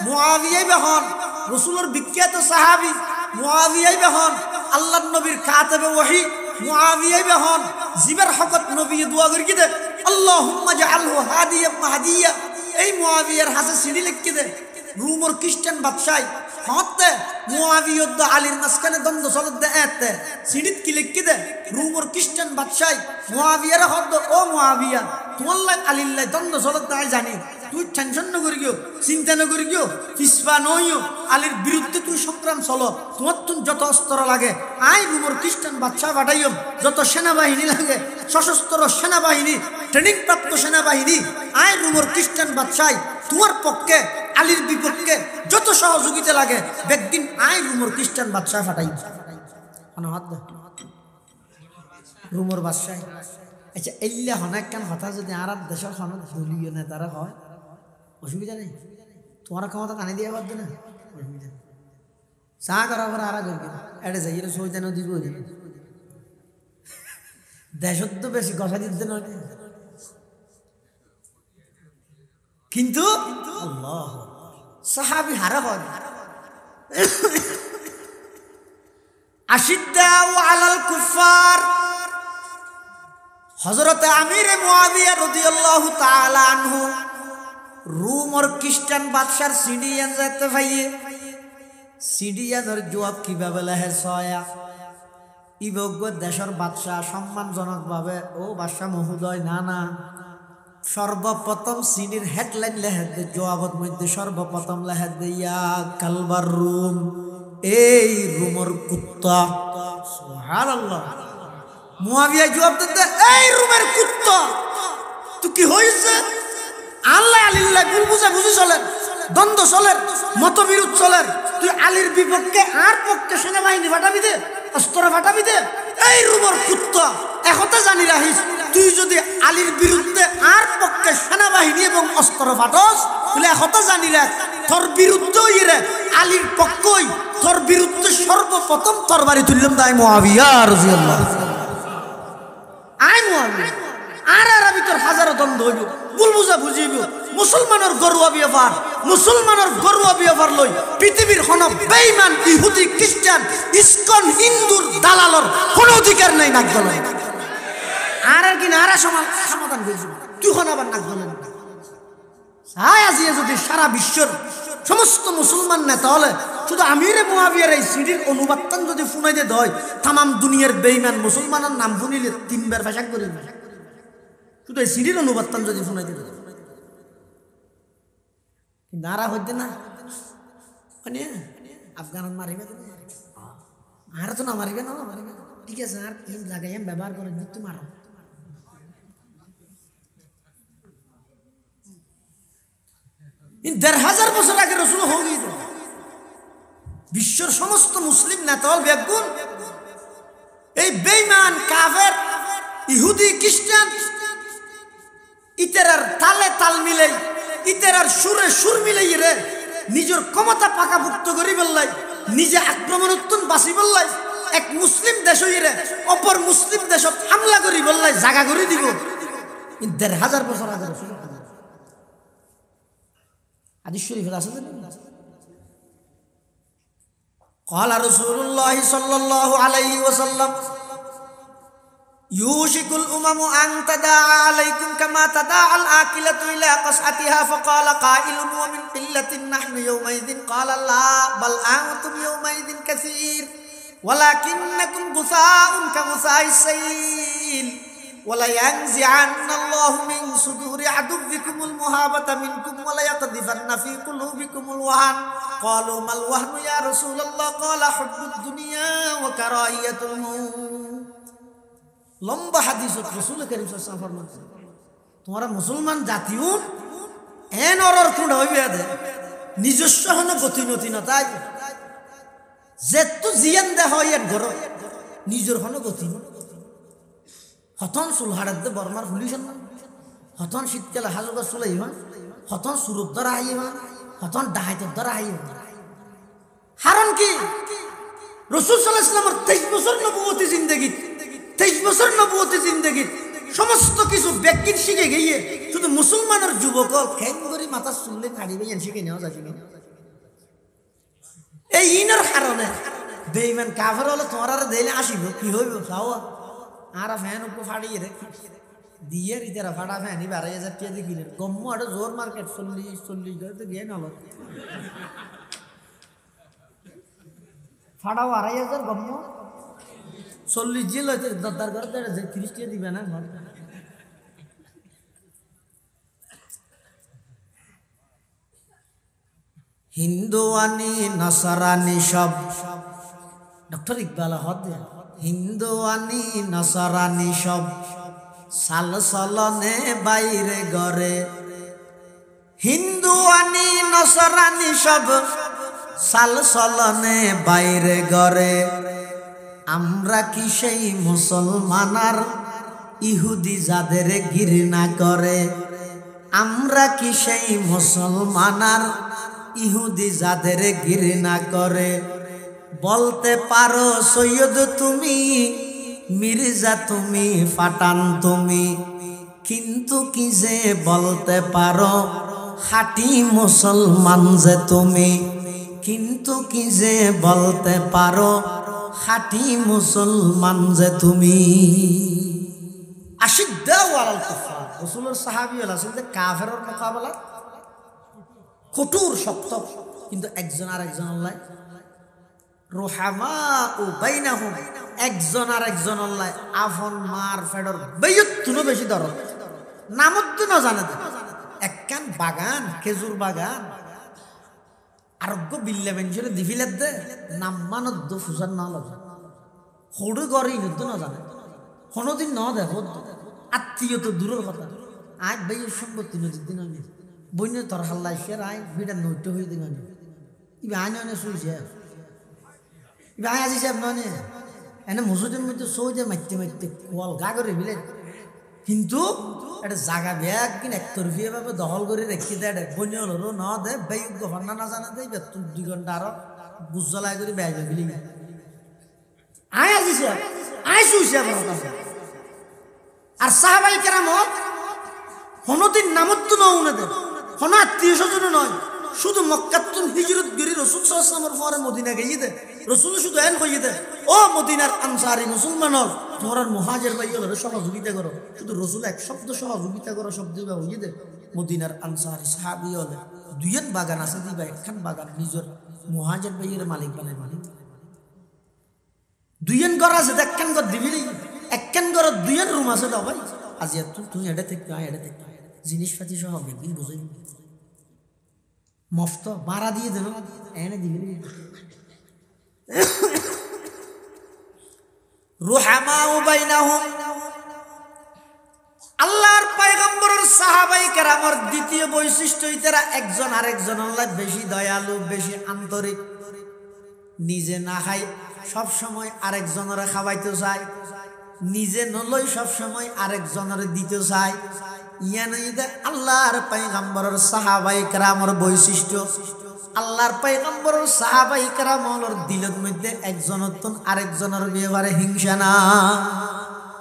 মুআবিয়াই বেহন রাসূলের বিখ্যাত সাহাবী মুআবিয়াই বেহন আল্লাহর নবীর কাতেবে ওহী মুআবিয়াই বেহন জিবার হকত নবী দোয়া করি দে আল্লাহুম্মা জাআলহু হাদিয়াম মাহদিয়া। এই মুআবিয়ার হাসে সিডি লেখকে দে রোমর খ্রিস্টান বাদশাহ হতে মুআবিয়া দ আলীর মাঝখানে দ্বন্দ্ব চলত দে এতে সিডিত কি লেখকে দে রোমর খ্রিস্টান বাদশাহ মুআবিয়ার হদ ও মুআবিয়া তোমার লাই আলীর লাই দ্বন্দ্ব চলত দে জানি তুই টেনশন ন করি গিও চিন্তা ন করি গিও পিছপা নইও আলীর বিরুদ্ধে তুই সংগ্রাম চলো তোমার তুই যত অস্ত্র লাগে আই রোমর খ্রিস্টান বাদশাহ পাঠাইও যত সেনাবাহিনী লাগে সশস্ত্র সেনাবাহিনী ট্রেনিং প্রাপ্ত সেনাবাহিনী আই রোমর খ্রিস্টান বাদশাহ তোমার পক্ষে আলীর বিপক্ষে যত সহযোগিতা লাগে একদিন আই রোমর খ্রিস্টান বাদশাহ পাঠাই রোমর বাদশাহ আচ্ছা এইলে অনেক কান কথা যদি আর দেশের অনেক দলীয় নেতারা হয় অসুবিধা নেই, তোমার ক্ষমতা টানি দিয়ে পারবে না, অসুবিধা নেই। চা করার পর আর করবে এটা যাই এটা সই যেন দিব দেশত তো বেশি কথা দিতে নয়, কিন্তু আল্লাহ সাহাবী হারা হয় আশিদ্দাউ আলাল কুফার। হযরত আমির মুআবিয়া রাদিয়াল্লাহু তাআলা আনহু রোম আর খ্রিস্টান বাদশার সিডিয়ান যেতে ভাইয়ে সিডিয়ানের জবাব কিভাবে লেহে ছয়া ইবজ্ঞ দেশের বাদশাহ সম্মানজনকভাবে ও বাদশাহ মহোদয় না না সর্বপ্রথম সিডির হেডলাইন লেহে দে জবাবত মধ্যে সর্বপ্রথম লেহে দে ইয়া কালবার রুম, এই রুমর কুত্তা। সুবহানাল্লাহ। মুআবিয়া জবাব দিতে এই রুমের কুত্তা তুই কি হইছে? আল্লাহ আলিল্লাহ গুল বুঝা বুঝি চলেন, দ্বন্দ্ব চলেন, মতবিরোধ চলেন, তুই আলীর বিপক্ষে আর পক্ষে সেনাবাহিনী ফাটাবি দে, অস্ত্র ফাটাবি দে, এই রুমর কুত্তা একথা জানি রাখিস, তুই যদি আলীর বিরুদ্ধে আর পক্ষে সেনাবাহিনী এবং অস্ত্র ফাটস বলে একথা জানি রাখ তোর বিরুদ্ধে ইরে আলীর পক্ষই তোর বিরুদ্ধে সর্বপ্রথম তরবারি তুললাম তাই মুআবিয়া রাদিয়াল্লাহু আই মুআবিয়া আর আরবি তোর হাজারো দ্বন্দ্ব হইব, ভুল বুঝা বুঝিব। মুসলমানের গরুয়া ব্যাপার, মুসলমানের গরুয়া ব্যাপার লই পৃথিবীর কোন বেঈমান ইহুদি খ্রিস্টান ইসকন হিন্দুর দালালর কোন অধিকার নাই নাক গলন। আর কি না আর সমাধান হইছিল তুই কোন আবার নাক গলন। সাই আজিয়ে যদি সারা বিশ্বের সমস্ত মুসলমান নেতা হলে শুধু আমিরে মুআবিয়ার এই সিডির অনুবাদটান যদি শুনাই দে দয় তামাম দুনিয়ার বেঈমান মুসলমানের নাম শুনিলে তিনবার ভাষা করি শুধু এই সিডির অনুবাদটান যদি শুনাই দে নারা হইতে না মানে আফগান মারিবে আর তো না মারিবে না মারিবে ঠিক আছে আর তিন জায়গায় ব্যবহার করে দিতে মারো। দেড় হাজার বছর আগে রসুল হয়ে বিশ্বের সমস্ত মুসলিম নেতা বেগুন এই বেঈমান কাফের ইহুদি খ্রিস্টান ইতেরার তালে তাল মিলাই ইতেরার সুরে সুর মিলাই রে নিজের ক্ষমতা পাকাভুক্ত করি বললাই নিজে আক্রমণোত্তন বাঁচি বললাই এক মুসলিম দেশ রে অপর মুসলিম দেশ হামলা করি বললাই জাগা করে দিব ১৫০০ বছর আগে রসুল হাদিস শরীফে আছে না قال رسول الله صلى الله عليه وسلم يوشك الأمم أن تداعى عليكم كما تداعى الآكلة إلى قصعتها فقال قائل ومن قلة نحن يومئذ قال لا بل أنتم يومئذ كثير ولكنكم غثاء كغثاء السيل ولا ينزعن الله من صدور عدوكم المهابة منكم ولا يقذفن في قلوبكم الوهن قالوا ما الوهن يا رسول الله قال حب الدنيا وكراهية الموت লম্বা হাদিস রাসূল করিম সাল্লাল্লাহু আলাইহি ওয়াসাল্লাম ফরমাতেন তোমরা মুসলমান জাতিও এন অরর কুড় হইবে দে নিজস্ব হন গতি নতি না তাই যেতু জিয়ান দে হয় এর ঘর নিজের হন গতি হতন সুলহাড়াত দে বর্মার পুলিশন হতন শীতকালে হাজুকা চুলাই হন হতন সুরত ধরা হাই হন হতন ডাহাইতর ধরা হাই হন কারণ কি রাসূল সাল্লাল্লাহু আলাইহি ওয়াসাল্লামের 23 বছর নবুয়তি জিন্দেগি 23 বছর নবুয়তি জিন্দেগি সমস্ত কিছু ব্যক্তির শিখে গিয়ে শুধু মুসলমানের যুবক খ্যাং করে মাথা চুললে কাড়িবে এন শিখে নেওয়া যাচ্ছে এই ইনের কারণে বেঈমান কাফের হলে তোমার আর দেলে আসিব কি হইব চাও আর ফ্যান উপর ফাড়িয়ে রে দিয়ে রিতেরা ফাটা ফ্যান ১২,০০০ টাকা দিয়ে কিনেন গম্ম আরো জোর মার্কেট ৪০ ধরে তো গিয়ে নাল ফাটাও ২,৫০০ গম্ম ৪০ জিল হইতে দরদার করে ৩০ টাকা দিবে না ঘর হিন্দু আনি নাসারানি সব ডক্টর ইকবাল হদ হিন্দু আনি নাসারানি সব সাল সলনে বাইরে গরে হিন্দু আনি নাসারানি সব সাল সলনে বাইরে গরে আমরা কি সেই মুসলমানার ইহুদি যাদের ঘৃণা করে, আমরা কি সেই মুসলমান আর ইহুদি যাদের ঘৃণা করে? বলতে পারো সৈয়দ তুমি, মির্জা তুমি, পাঠান তুমি, কিন্তু কি যে বলতে পারো খাঁটি মুসলমান যে তুমি, কিন্তু কি যে বলতে পারো খাঁটি মুসলমান যে তুমি। আশিদ্দাউ আলাল কুফার, রাসূলের সাহাবী হল আসলে কাফেরের মোকাবেলা কঠোর শক্ত, কিন্তু একজন আর একজন আল্লাহ রুহামাউ বাইনাহুম, একজন আর একজন আল্লাহ আফন মার ফেডর বেয়ুত্তুনো বেশি দরদ নামত না জানে দে। একখান বাগান, খেজুর বাগান, আরোগ্য বিল্লা বেঞ্চরে দিভিলের দে নাম মানদ্দ ফুসার না লাগে হড়ু গড়ে ইনুদ্দ না জানে কোনোদিন ন দেখ আত্মীয় তো দূরের কথা। আজ বেয়ের সম্পত্তি নদীর দিন আমি বইন তোর হাল্লা সে আয় বিটা নৈট হয়ে দিন আমি ইবে আয় নয় শুইছে ইবে আয় আজি সাহেব নয় এনে মসজিদের মধ্যে সৌজে মারতে মারতে কোয়াল গা করে বিলে, কিন্তু এটা জাগা ব্যাগ কিন একতরফিয়ে ভাবে দখল করে রেখে দেয় বন্য হলো ন দে বেই গভর্নর না জানা দেয় বেতন 2 ঘন্টা আরো বুঝ জ্বলাই করে বেড়ে বিলি আয় আজি সাহেব আয় শুইছে আর সাহাবাই কেরামত কোনদিন নামত্ব নয় দেন, কোন আত্মীয় স্বজন নয়, শুধু মক্কাতুন হিজরত গরি রাসূল সাল্লাল্লাহু আলাইহি ওয়াসাল্লামের পরে মদিনা গিয়ে দে রাসূল শুধু এন কইয়ে দে ও মদিনার আনসারী মুসলমান তোমরা মুহাজির ভাইদের সহযোগিতা করো, শুধু রাসূল এক শব্দ সহযোগিতা করো শব্দ হইয়ে দে মদিনার আনসারী সাহাবী হলে দুইয়ের বাগান আছে দিবা একখান বাগান নিজের মুহাজির ভাইয়ের মালিক বানাই মালিক দুইয়ের ঘর আছে একখান ঘর দিবি একখান ঘর দুইয়ের রুম আছে দাও ভাই আজ তুই এটা থেকে এটা থেকে জিনিসপাতি সহ একদিন বুঝাই মফত ভাড়া দিয়ে দেন এনে দিবি রুহামাউ বাইনাহুম। আল্লাহর পয়গম্বরের সাহাবাই কেরামের দ্বিতীয় বৈশিষ্ট্য ইতারা একজন আরেকজন আল্লাহ বেশি দয়ালু, বেশি আন্তরিক, নিজে না খাই সব সময় আরেকজনের খাওয়াইতে চায়, নিজে নলই সব সময় আরেকজনের দিতে চায়। ইয়ানইদে আল্লাহর পয়গম্বরের সাহাবাই কেরামের বৈশিষ্ট্য। আল্লাহর পয়গম্বরের সাহাবাই কেরামের দিলের মধ্যে একজনতন আরেকজনের ব্যাপারে হিংসা না।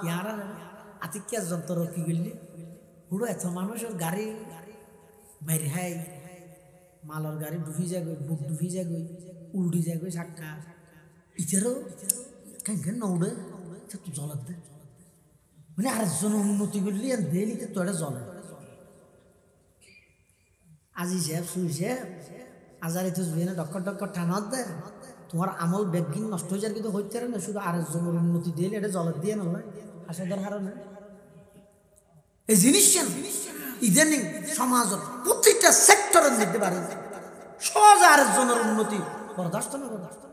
ইয়ারা আতিকিয়া যন্ত্র কি গেলি পুরো এত মানুষের গাড়ি বাইরে হাই মালর গাড়ি ডুবি যাবে, বুক ডুবি যাবে, উল্টি যাবে সাক্কা ইতারও কেন কেন উড়ে তো জলার দে মানে আরেকজন উন্নতি করলি দেলিতে তো এটা জলে আজি সাহেব শুই সাহেব আজারি তো না ডক্কর ডক্কর টানাত দে তোমার আমল বেগিন নষ্ট হয়ে যায়, কিন্তু হইতে না শুধু আরেকজনের উন্নতি দিলে এটা জলের দিয়ে নয় আসাদার কারণে এই জিনিস ইদানিং সমাজের প্রতিটা সেক্টরের দিতে পারে সহজে আরেকজনের উন্নতি বরদাস্ত না বরদাস্ত।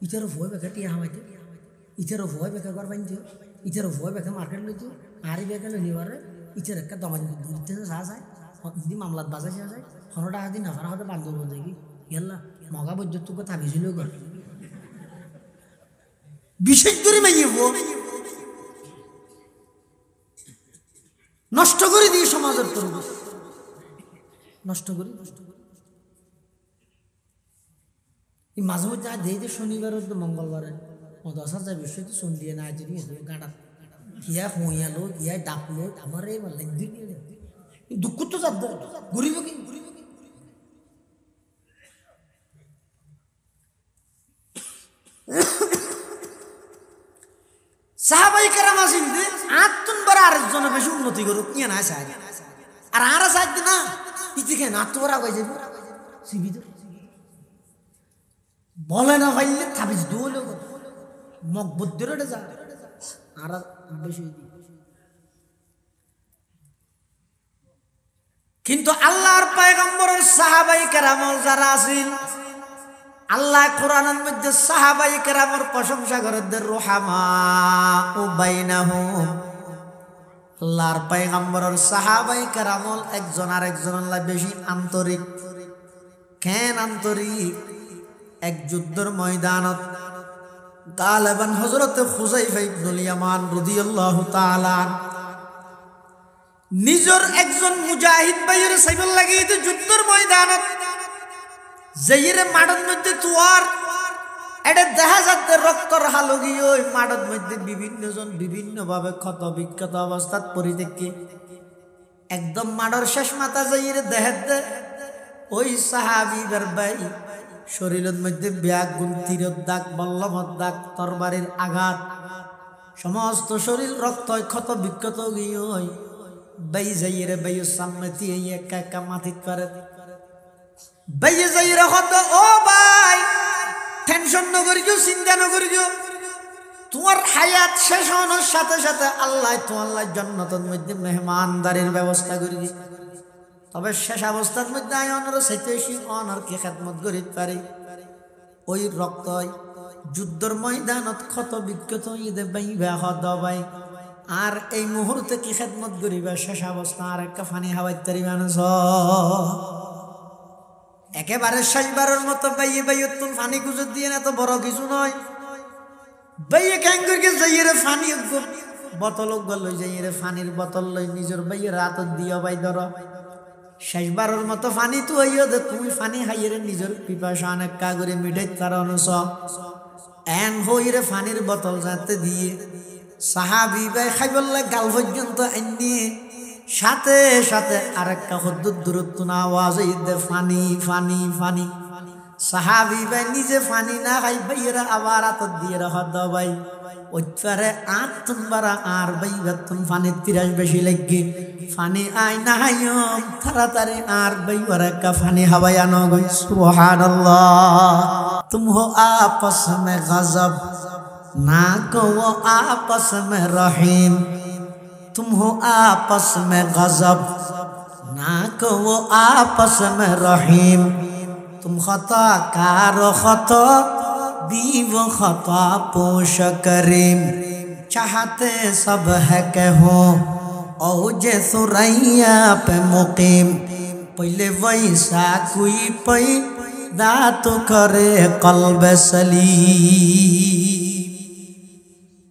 ইটারও ভয় বেকা টিয়া হামাইতে, ইটারও ভয় বেকা ঘর বানতে, ইটারও ভয় বেকা মার্কেট লইতে, আরি বেকা লই নিবারে ইটার একটা দমা দিতে যা যায় যদি মামলাত বাজাই যায় হনটা আদি না হারা হতে বান্ধব যায় কি গেল্লা মগা বৈদ্যুৎ কথা ভিজিল কর বিশেষ করে মাইব নষ্ট করে দিয়ে সমাজের পরিবেশ নষ্ট করি। এই মাঝে মধ্যে দিয়ে শনিবার মঙ্গলবারে 10,000 যায় বিষয় তো শুন দিয়ে না আজ গাঁটা গিয়া হইয়ালো গিয়া ডাকলো আমার এই লাইন দিয়ে দুঃখ তো যাব ঘুরিব কি সাহাবাই কেরাম আছেন যে আত্মন বার আরেকজনের বেশি উন্নতি করুক নিয়ে না চাই আর আরা চাই না ইতিকে না তো ওরা কয়ে যাবে শিবিত বলে না ভাইলে তাবিজ দোলে মকবুদ্দের যা আর বেশি। কিন্তু আল্লাহর পয়গম্বরের সাহাবাই কেরামল যারা আছেন আল্লাহ কোরআনের মধ্যে সাহাবাই কেরামের প্রশংসা করে রুহামাউ বাইনাহুম। আল্লাহর পয়গম্বরের সাহাবাই কেরামল একজন আরেকজন আল্লাহ বেশি আন্তরিক। কেন আন্তরিক? এক যুদ্ধের ময়দানত গালেবান হযরত হুযায়ফা ইবনুল ইয়ামান রাদিয়াল্লাহু তাআলা নিজের একজন মুজাহিদ ভাইয়ের সাইবল লাগিয়ে যুদ্ধের ময়দানত যেইরে মাঠের মধ্যে তুয়ার এটা দেখা যাচ্ছে রক্তর হালগি ওই মাঠের মধ্যে বিভিন্ন জন বিভিন্ন ভাবে ক্ষত বিক্ষত অবস্থাত পড়ে দেখি একদম মাঠের শেষ মাথা যাইরে দেখে ওই সাহাবীদের ভাই শরীরের মধ্যে ব্যাগুন তীরের দাগ বল্লমের দাগ তরবারির আঘাত সমস্ত শরীর রক্ত ক্ষত বিক্ষত গিয়ে ওই ভাই যাইরে ভাই সামনে দিয়ে একা একা মাটিত পারে ভাই যাইরে হত ও ভাই টেনশন ন করিও চিন্তা ন করিও তোমার হায়াত শেষ হওয়ার সাথে সাথে আল্লাহ তোমার জান্নাতের মধ্যে মেহমানদারির ব্যবস্থা করে দি তবে শেষ অবস্থার মধ্যে আই অনর সাইতেছি অনর কি খেদমত করিতে পারি ওই রক্ত যুদ্ধের ময়দানত ক্ষত বিক্ষত ঈদে ভাই হদ ভাই আর এই মুহূর্তে কি খেদমত করিবা শেষ অবস্থা আর একটা ফানি হাওয়াইতে পারিবা না একেবারে শেষবারের মতো বাইয়ে বাইয়ে তুমি ফানি গুজর দিয়ে না তো বড় কিছু নয় বাইয়ে ক্যাং করে যাইয়ে ফানি বোতল লই যাইয়ে ফানির বোতল লই নিজের বাইয়ে রাত দিয়ে বাই ধর শেষবারের মতো ফানি তো হইও দে তুমি ফানি হাইয়ে নিজের পিপাসা অনেক কাগরে মিঠাই কারণ এন হইরে ফানির বোতল যাতে দিয়ে সাহাবি ভাই খাইবল্লা গাল পর্যন্ত আনিয়ে সাথে সাথে আরেকটা হদ্দুর দূরত্ব না আওয়াজ দে ফানি ফানি ফানি সাহাবি ভাই নিজে ফানি না খাই ভাইয়েরা আবার আতর দিয়ে হদ ভাই ওইটারে আতুন বারা আর ভাই বেতন ফানি তিরাস বেশি লাগবে ফানি আই না হাইম তাড়াতাড়ি আর ভাই একটা ফানি হাওয়াই আনো গই সুবহানাল্লাহ তুম হো আপস মে গজব না কো আপস মে রহিম तुम हो आपस में गजब ना को वो आपस में रहीम तुम खता कारो खता भी वो खता पोश करीम चाहते सब है के हो औजे सुरैया पे मुकीम पहले वैसा कोई पैदा तो करे कल्ब सलीम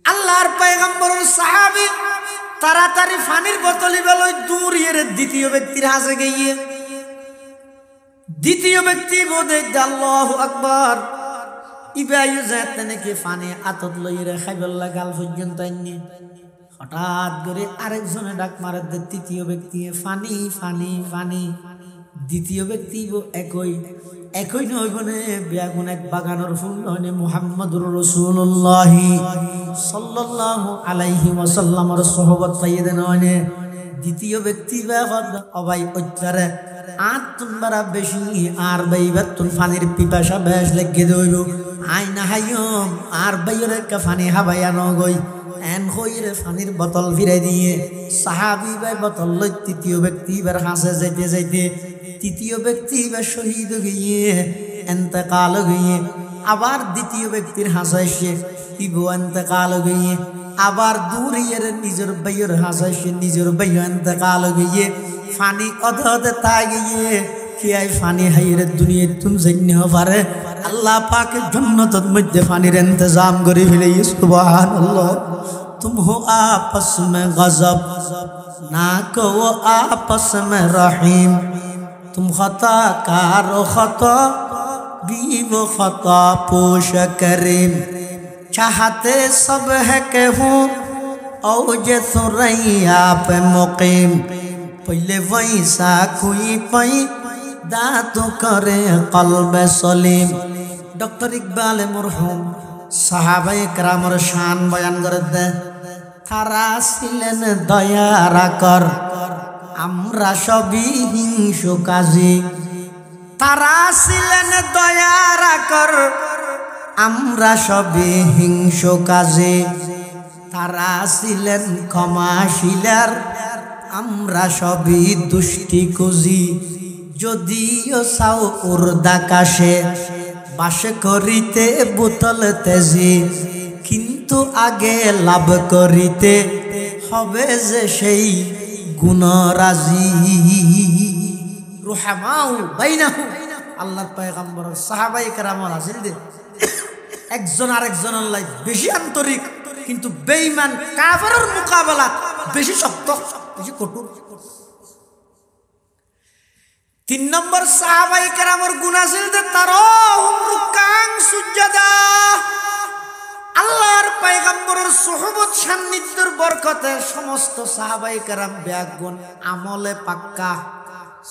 अल्लाहर पैगंबर साहबी তাড়াতাড়ি ফানির বোতলি বেলই দূর এর দ্বিতীয় ব্যক্তির হাসে গিয়ে দ্বিতীয় ব্যক্তি বলে আল্লাহু আকবার ইবাইউ যাতে নাকি ফানি আতত লইরে খাইবল্লা গাল পর্যন্ত আইনি হঠাৎ করে আরেকজনে ডাক মারে দে তৃতীয় ব্যক্তি ফানি ফানি ফানি দ্বিতীয় ব্যক্তি একই একই নয় বনে বেগুন এক বাগানের ফুল নয় মুহাম্মদুর রাসূলুল্লাহ সাল্লাল্লাহু আলাইহি ওয়াসাল্লামের সোহবত পাইয়ে নয় দ্বিতীয় ব্যক্তি অবাই উচ্চারে আত্মবারা বেশি আর বাইবার তুল ফানির পিপাসা বেশ লেগে দইব আই না হাইম আর বাইরে একটা ফানি হাবাইয়া নগই এন হইরে ফানির বোতল ফিরাই দিয়ে সাহাবি ভাই বোতল লই তৃতীয় ব্যক্তি বার হাসে যাইতে যাইতে তৃতীয় ব্যক্তি বা শহীদ গিয়ে এতেকাল গিয়ে আবার দ্বিতীয় ব্যক্তির হাসাইছে ইবো এতেকাল গিয়ে আবার দূরের নিজের ভাইয়ের হাসাইছে নিজের ভাই এতেকাল গিয়ে ফানি অধতে তা গিয়ে কি আই ফানি হাইরে দুনিয়া তুমি জানি পারে আল্লাহ পাকের জান্নাতের মধ্যে ফানির ইন্তজাম করে ফেলে সুবহানাল্লাহ तुम हो आपस में गजब ना को वो आपस में रहीम तुम खता कारो खता भी वो खता पोश करीम चाहते सब है के हूँ औजे सुरैया पे मुकीम पहले वैसा कोई पैदा तो करे कल्ब सलीम डॉक्टर इकबाल मरहुम साहाबाए करामर शान बयान कर दे तारा ছিলেন দয়ার আকর আমরা সবই হিংসু কাজী তারা ছিলেন দয়ার আকর আমরা সবই হিংসু কাজী তারা ছিলেন ক্ষমাশীলার আমরা সবই দুষ্টি খুঁজি যদিও সাও উর্দাকাশে বাস করিতে বোতল তেজি কিন্তু আগে লাভ করিতে হবে যে সেই গুণরাজি রুহামাউ বাইনাহু আল্লাহর পয়গম্বর সাহাবায়ে কেরাম আছেন একজন আরেকজনের লাই বেশি আন্তরিক, কিন্তু বেঈমান কাফেরের মোকাবেলা বেশি শক্ত, বেশি কঠোর। 3 নম্বর সাহাবায়ে কেরামের গুণ আছিল যে তারাহুম রুকান সুজদা। আল্লাহর পয়গম্বরের সুহবত সান্নিধ্যের বরকতে সমস্ত সাহাবায়ে কেরাম ব্যাগুণ আমলে পাক্কা,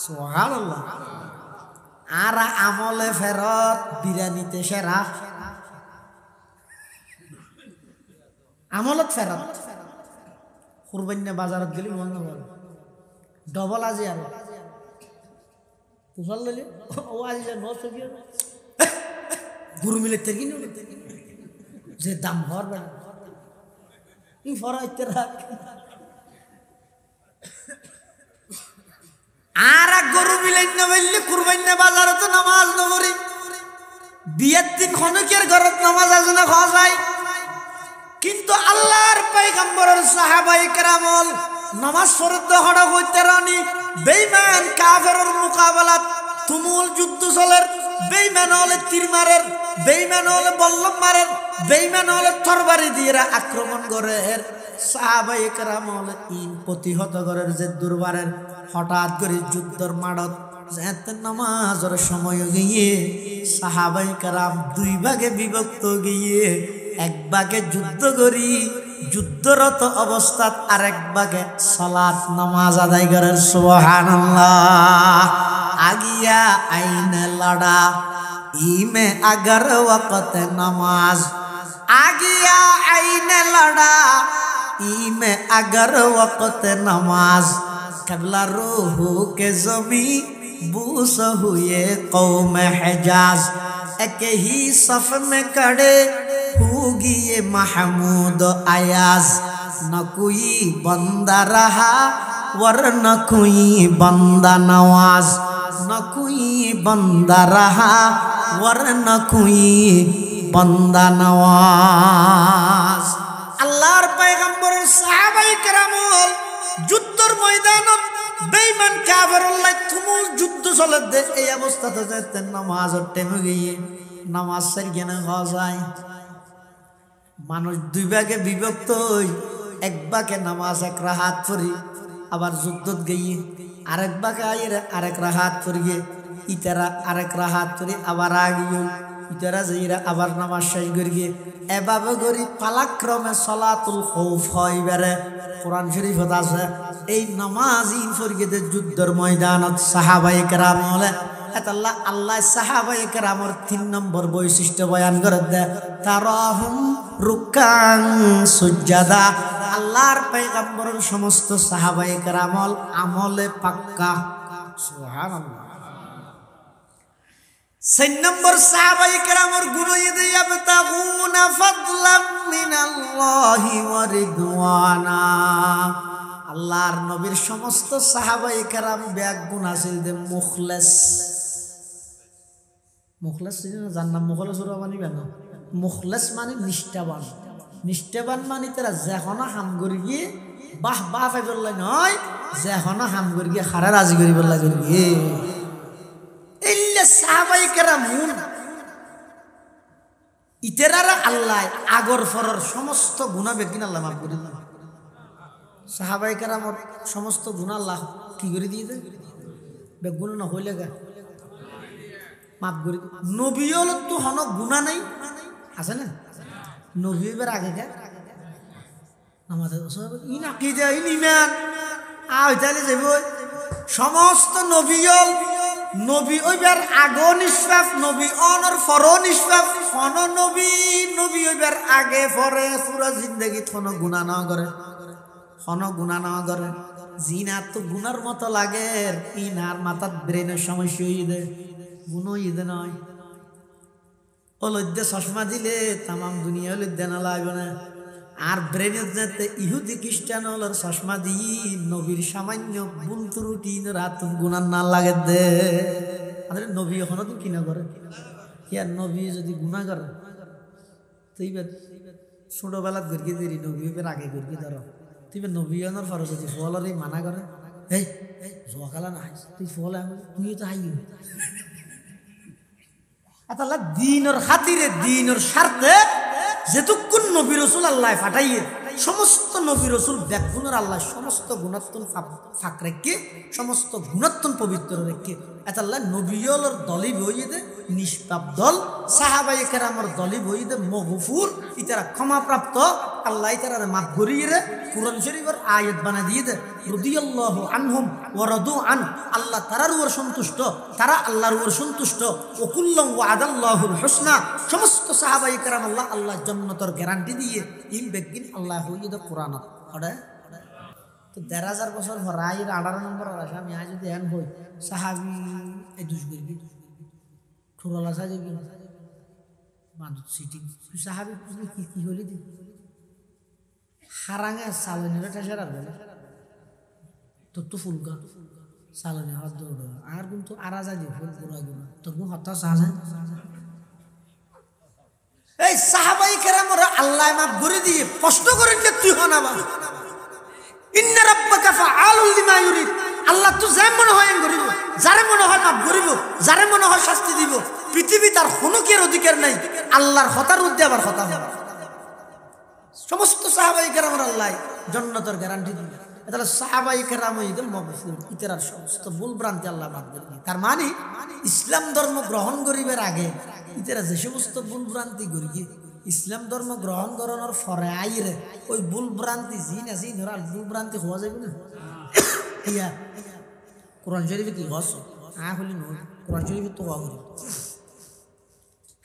সুবহানাল্লাহ। আর আমলে ফেরত, বিরানিতে সেরা, আমলত ফেরত। কুরবানি বাজারত গেলি মন না ডবল আজি আর পুষাল লইলে ও আজি নষ্ট কি গুরু মিলে তেগি যে দাম হওয়ার বেড়া ই ফরাইতে রাখ। আর গরু মিলাই না বললে কুরবানি বাজারে তো নামাজ নবরি, বিয়ের দিন খনকের ঘরত নামাজ আছে না খাওয়া যায়, কিন্তু আল্লাহর পয়গম্বরের সাহাবায়ে কেরামল নামাজ পড়তে হড়া হইতে রানি। বেঈমান কাফেরের মোকাবেলাত তুমুল যুদ্ধ চলের, বেঈমান হলে তীর মারের, বেঈমান হলে বল্লম মারের, বেঈমান হলে তরবারি দিয়ে আক্রমণ করে। সাহাবায়ে কেরামল ইন প্রতিহত করার যে দুর্বারের হঠাৎ করে যুদ্ধর মাড়ত যেতে নামাজের সময় গিয়ে সাহাবায়ে কেরাম 2 ভাগে বিভক্ত গিয়ে এক ভাগে যুদ্ধ করি, যুদ্ধরত অবস্থাত আরেক ভাগে সালাত নামাজ আদায় করে। সুবহানাল্লাহ। আগিয়া আইনে লড়া ইমে अगर वक्त नमाज, আগিয়া আইনে লড়া ইমে अगर वक्त नमाज, कबला रूह के जमी बूस हुए कौम हिजाज, एक ही सफ में खड़े होगी ये महमूद अयाज, न कोई बंदा रहा वर न कोई बंदा नवाज, न कोई बंदा रहा वर न कोई बंदा नवाज। আল্লাহর পয়গম্বরের সাহাবায়ে কেরামল যুদ্ধের ময়দানত বেঈমান কাফেরের লাই তুমুল যুদ্ধ চলে দে। এই অবস্থাতে যেতে নামাজের টাইমে গিয়ে নামাজ সারিয়ে না হওয়া যায়। মানুষ 2 ভাগে বিভক্ত হই, এক ভাগে নামাজ এক রাহাত পড়ি, আবার যুদ্ধত গিয়ে আরেক ভাগে আরেক রাহাত পড়িয়ে ইতারা আরেক রাহাত পড়ি, আবার আগিয়ে ইতারা যাইরা আবার নামাজ শেষ করিয়ে এভাবে করি পালাক্রমে সলাতুল খৌফ হয় বেড়ে। কোরআন শরীফত আছে এই নামাজি ফরিয়ে যুদ্ধের ময়দানত সাহাবায়ে কেরাম হলে আল্লাহ আল্লাহ সাহাবায়ে কেরামের 3 নম্বর বৈশিষ্ট্য বয়ান করে দেয় তারাহুম রুকান সুজদা। আল্লাহর পয়গম্বরের সমস্ত সাহাবায়ে কেরামল আমলে পাক্কা। সুবহানাল্লাহ। 4 নম্বর সাহাবায়ে কেরামের গুণ ইদে ইয়াবতাগুনা ফাদলাম মিনাল্লাহি ওয়া রিদওয়ানা। আল্লাহর নবীর সমস্ত সাহাবায়ে কেরাম ব্যাগ গুণ আছিল যে মুখলেস। মুখলেস জান নাম মুখলেস ওরা মানিবে না। মুখলেস মানে নিষ্ঠাবান। নিষ্ঠাবান মানে তারা যেখন হাম করি গিয়ে বাহ বাহ পাইবলাই নয়, যেখন হাম করি গিয়ে হারা রাজি করিব লাগে গিয়ে এইলে সাহাবায়ে কেরাম ইতেরারা আল্লাহ আগর ফরর সমস্ত গুনাহ বেগিন আল্লাহ মাফ করে দিলেন। সাহাবায়ে কেরামের সমস্ত গুনাহ আল্লাহ কি করে দিয়ে দেয়, বেগুন না হইলে গা মাফ করে। নবী হল তো হন গুনাহ নাই আছে না, নবী এবার আগে গা আমাদের ইন আকীদা ইন ঈমান আইতালে যাইব সমস্ত নবী হল নবী ওইবার আগো নিষ্পাপ, নবী অনর ফর নিষ্পাপ। কোন নবী নবী ওইবার আগে পরে পুরো জিন্দেগি কোন গুনাহ না করে, কোন গুনাহ না করে। জিনা তো গুনার মতো লাগে, ইনার মাথার ব্রেনের সমস্যা হয়ে দেয়, গুণ হয়ে নয়। অলদ্দে চশমা দিলে তামাম দুনিয়া লদ্দে না লাগবে না। আর ব্রেনের যাতে ইহুদি খ্রিস্টান হলোর চশমা দিই নবীর সামান্য ভুল ত্রুটি রাত গুনার না লাগে দে। আমাদের নবী এখনো তো কিনা করে কি, আর নবী যদি গুণা করে তো এবার ছোটবেলাত গড়িয়ে দেরি নবী এবার আগে গড়িয়ে ধরো তুই নবী আনার ফরজ যদি ফলের এই মানা করে এই জোয়াকালা না তুই ফল তুই তো হাই আল্লাহ দ্বীনের খাতিরে দ্বীনের স্বার্থে যেতক্ষণ নবী রাসূল আল্লাহ পাঠাইয়ে সমস্ত নবী রাসূল ব্যাগুণের আল্লাহ সমস্ত গুণাত্মন ফাঁক রেখে সমস্ত গুণাত্মন পবিত্র রেখে আল্লাহ নবীর দলি বইয়ে দে নিষ্পাপ দল সাহাবাই কেরামর দলি বইয়ে দে মগফুর ইতারা ক্ষমাপ্রাপ্ত আল্লাহ ইতারা মাফ করিয়ে রে কুরআন শরীফের আয়াত বানা দিয়ে দে রাদিয়াল্লাহু আনহুম ওয়া রাদু আন আল্লাহ তারার উপর সন্তুষ্ট তারা আল্লাহর উপর সন্তুষ্ট ওয়া কুল্লাম ওয়াদাল্লাহুল হুসনা সমস্ত সাহাবাই কেরাম আল্লাহ জান্নাতের গ্যারান্টি দিয়ে ইম বেগিন আল্লাহ হইয়ে দে কোরআনত ওটা তো ১,৫০০ বছর পর রায়ের ১৮ নম্বর আসে আমি আজ যদি এন হই সাহাবি এই দুষ করবি ঠোরলা সাজাবি বাঁধত সিটি তুই সাহাবি বুঝলি কি কি হলি দি হারাঙে সালনের ঠেসার আর বলে তোর তো ফুলকা সালনে হাত দৌড় আর কিন্তু আরা যাবি ফুল পুরা গুণা তোর কোন হত্যা সাজা এই সাহাবাই কেরামরা আল্লাহ মাফ করে দিয়ে কষ্ট করেন তুই হনাবা ইন্না রাব্বাকা ফাআলুল লিমা ইউরিদ আল্লাহ তো যা মনে হয় করিব যারে মনে হয় মাফ করিব যারে মনে হয় শাস্তি দিব পৃথিবী তার কোনো কি অধিকার নাই আল্লাহর হতার মধ্যে আবার হতা হবে সমস্ত সাহাবাই কেরাম আল্লাহ জান্নাতের গ্যারান্টি দিবে তাহলে সাহাবাই কেরাম ঈদুল মাগফুর ইতরার সমস্ত ভুল ভ্রান্তি আল্লাহ মাফ করে দিবে তার মানে ইসলাম ধর্ম গ্রহণ করিবার আগে ইতরা যে সমস্ত ভুল ভ্রান্তি করি ইসলাম ধর্ম গ্রহণ করানোর পরে আইরে ওই ভুল ভ্রান্তি জিন আছে ধরার ভুল ভ্রান্তি হওয়া যাবে না ইয়া কোরআন শরীফে কি হস হলি নয় কোরআন শরীফে তো করি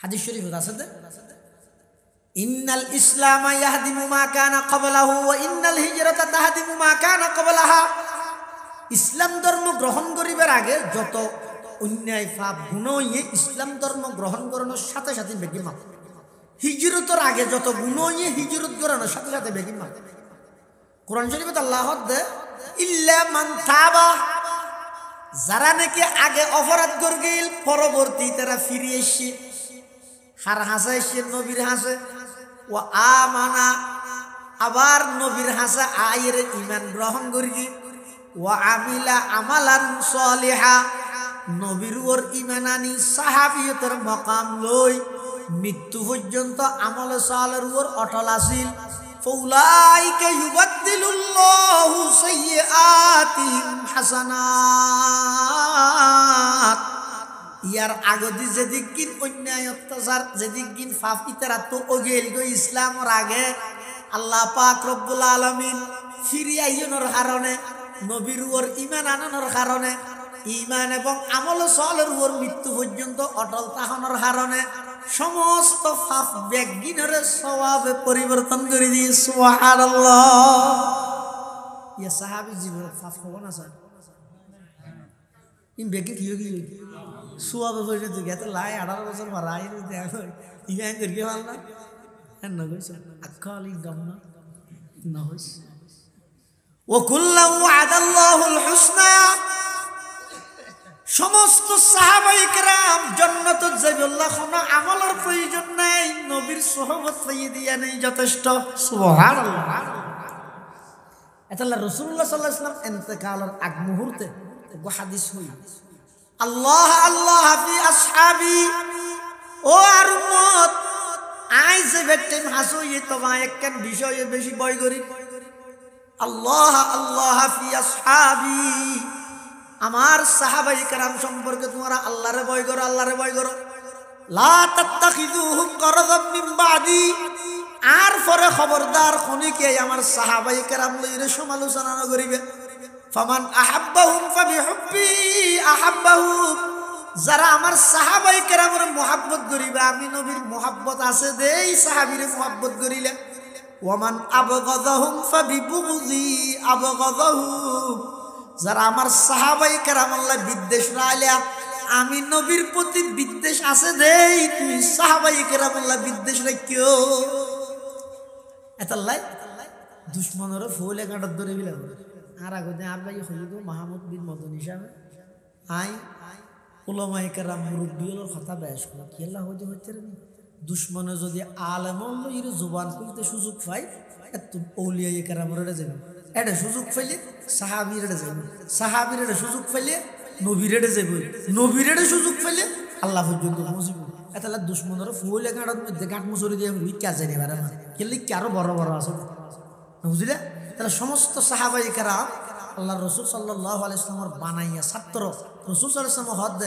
হাদিস শরীফে আছে দে ইন্নাল ইসলাম ইয়াহদিমু মা কানা ক্বাবলাহু ওয়া ইন্নাল হিজরাতা তাহদিমু মা কানা ক্বাবলাহা ইসলাম ধর্ম গ্রহণ করিবার আগে যত অন্যায় পাপ গুনাহ হইয়ে ইসলাম ধর্ম গ্রহণ করানোর সাথে সাথে বেগি মাফ হিজরতের আগে যত গুনাহ হইয়ে হিজরত করানোর সাথে সাথে বেগি মাফ কোরআন শরীফে আল্লাহ দে ইল্লা মান তাবা যারা নাকি আগে অপরাধ করগিল পরবর্তী তারা ফিরে এসে হার হাসা এসে নবীর হাসে ও আমানা আবার নবীর হাসা আয়ের ইমান গ্রহণ করি ও আমিলা আমালান সলিহা নবীর ওর ইমান আনি সাহাবিয়তের মকাম লই মৃত্যু পর্যন্ত আমল সালের ওর অটল আসিল ফাউলাইকা ইউবাদদিলুল্লাহু সাইয়্যাতিহিম হাসানাত ইয়ার আগদি যেদিকিন অন্যায় অত্যাচার যেদিকিন পাপ ইতারা তো ওগেল গো ইসলামের আগে আল্লাহ পাক রব্বুল আলামিন ফিরিয়ে আইনোর কারণে নবীর ওর ঈমান আনানোর কারণে ঈমান এবং আমল সালের ওর মৃত্যু পর্যন্ত অটল থাকানোর কারণে সমস্ত পাপ বেগিনের সওয়াবে পরিবর্তন করে দিয়ে সুবহানাল্লাহ ইয়া সাহাবী জীবনের পাপ হবে না স্যার ইন বেগে কি হই সওয়াবে পরিবর্তন তো গেতে লাই 18 বছর ভরাই দেখো ইমান করকে ভাল না না কইছ আকালি গমনা না হইস ওয়া কুল্লু ওয়াদাল্লাহুল হুসনা সমস্ত সাহাবায়ে কেরাম জান্নাতে যাবে আল্লাহ কোনো আমলের প্রয়োজন নাই নবীর সুহবত পাইয়ে দিয়া নেই যথেষ্ট সুবহানাল্লাহ এতাল্লাহ রাসূলুল্লাহ সাল্লাল্লাহু আলাইহি ওয়াসাল্লাম ইন্তেকালের আগ মুহূর্তে গো হাদিস হই আল্লাহ আল্লাহ ফি আসহাবি ও আর উম্মত আই যে ব্যক্তিম হাসুই তোমা একখান বিষয়ে বেশি ভয় করি আল্লাহ আল্লাহ ফি আসহাবি আমার সাহাবায়ে কেরাম সম্পর্কে তোমরা আল্লাহরে ভয় করো আল্লাহরে ভয় করো লা তাত্তাখিযুহুম কারাযাম মিন বাদি আর পরে খবরদার কোনিকে আমার সাহাবায়ে কেরাম লইরে সমালোচনা না করিবে ফামান আহাব্বাহুম ফাবিহুব্বি আহাব্বাহুম যারা আমার সাহাবায়ে কেরামের মুহাব্বত করিবে আমি নবীর মুহাব্বত আছে দেই সাহাবীরে মুহাব্বত করিলে ওয়ামান আবগাদাহুম ফাবিবুগযি আবগাদাহুম যারা আমার সাহাবায়ে কেরাম আল্লাহ বিদ্বেষ রাইলা আমি নবীর প্রতি বিদ্বেষ আছে দেই তুই সাহাবায়ে কেরাম আল্লাহ বিদ্বেষ রাখিও এতাল্লাই দুশমনের ফুলে কাঁটার ধরে বিলা আর আগতে আর ভাই হইতো মাহমুদ বিন মদনী সাহেব আই উলামায়ে কেরাম মুরব্বিয়র কথা বেশ করে কি আল্লাহ হইতে রে দুশমনে যদি আলেম লইর জবান কইতে সুযোগ পাই এত আউলিয়ায়ে কেরামরে যাবে এটা সুযোগ পাইলে সাহাবীরে যাবে সাহাবীরে সুযোগ পাইলে নবীরে যাবে নবীরে সুযোগ পাইলে আল্লাহ পর্যন্ত পৌঁছবে এতলা দুশ্মনের ফুলে গাঁটত মধ্যে গাঁট মুচুরি দিয়ে উই কাজে নেবার না খেললে কি আরো বড় বড় আছে বুঝলে তাহলে সমস্ত সাহাবাই কেরাম আল্লাহ রসুল সাল্লাল্লাহু আলাইহি ওয়াসাল্লামের বানাইয়া ছাত্র রসুল সাল্লাল্লাহু আলাইহি ওয়াসাল্লাম হদ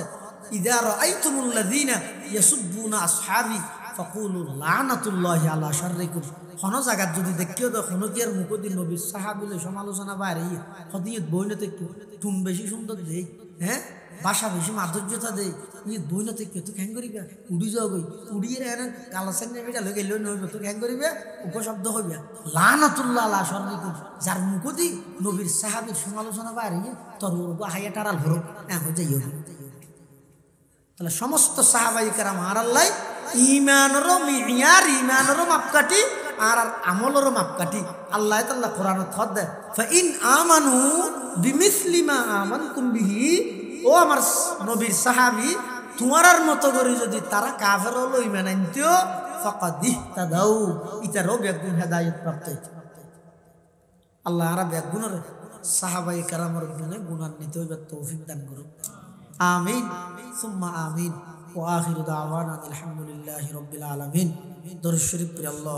ইযা রাআইতুমুল্লাযীনা ইয়াসুব্বুনা আসহাবি ফাকুলু লানাতুল্লাহি আলা শাররিকুম কোন জায়গা যদি দেখিও তো কোন কি আর মুখদি নবীর সাহাবীদের সমালোচনা বাইরে হদিয়ত বইনতে টুন বেশি সুন্দর দেই হ্যাঁ ভাষা বেশি মাধুর্যতা দেই ই বইনতে কি তো হ্যাং করিবা উড়ি যাও গই উড়িয়ে এর কালাসান নেবে গেল গেল নবী তো হ্যাং করিবে উপশব্দ হইবা লানাতুল্লাহ আলা শাররিকুম যার মুখদি নবীর সাহাবীর সমালোচনা বাইরে তোর হাইয়া টারাল হরো হ্যাঁ যাইও তাহলে সমস্ত সাহাবাই কেরাম আর আল্লাহ ইমানেরও মিয়ার ইমানেরও মাপকাঠি আর আমলেরও মাপকাঠি আল্লাহ তাআলা কোরআনে থদ দেয় ফাইন আমানু বিমিসলি মা আমানতুম বিহি ও আমার নবীর সাহাবী তোমার মতো করে যদি তারা কাফের হলো ইমান আনতেও ফাকাদ ইহতাদাউ ইতারও বেগুন হেদায়েত প্রাপ্ত হইতো আল্লাহ আর বেগুনের সাহাবাই কেরামের গুণে গুণান্বিত হইবার তৌফিক দান করুন আমিন সুম্মা আমিন ওয়া আখিরু দাওয়ানা আলহামদুলিল্লাহি রাব্বিল আলামিন দরুদ শরীফ পড়ে আল্লাহ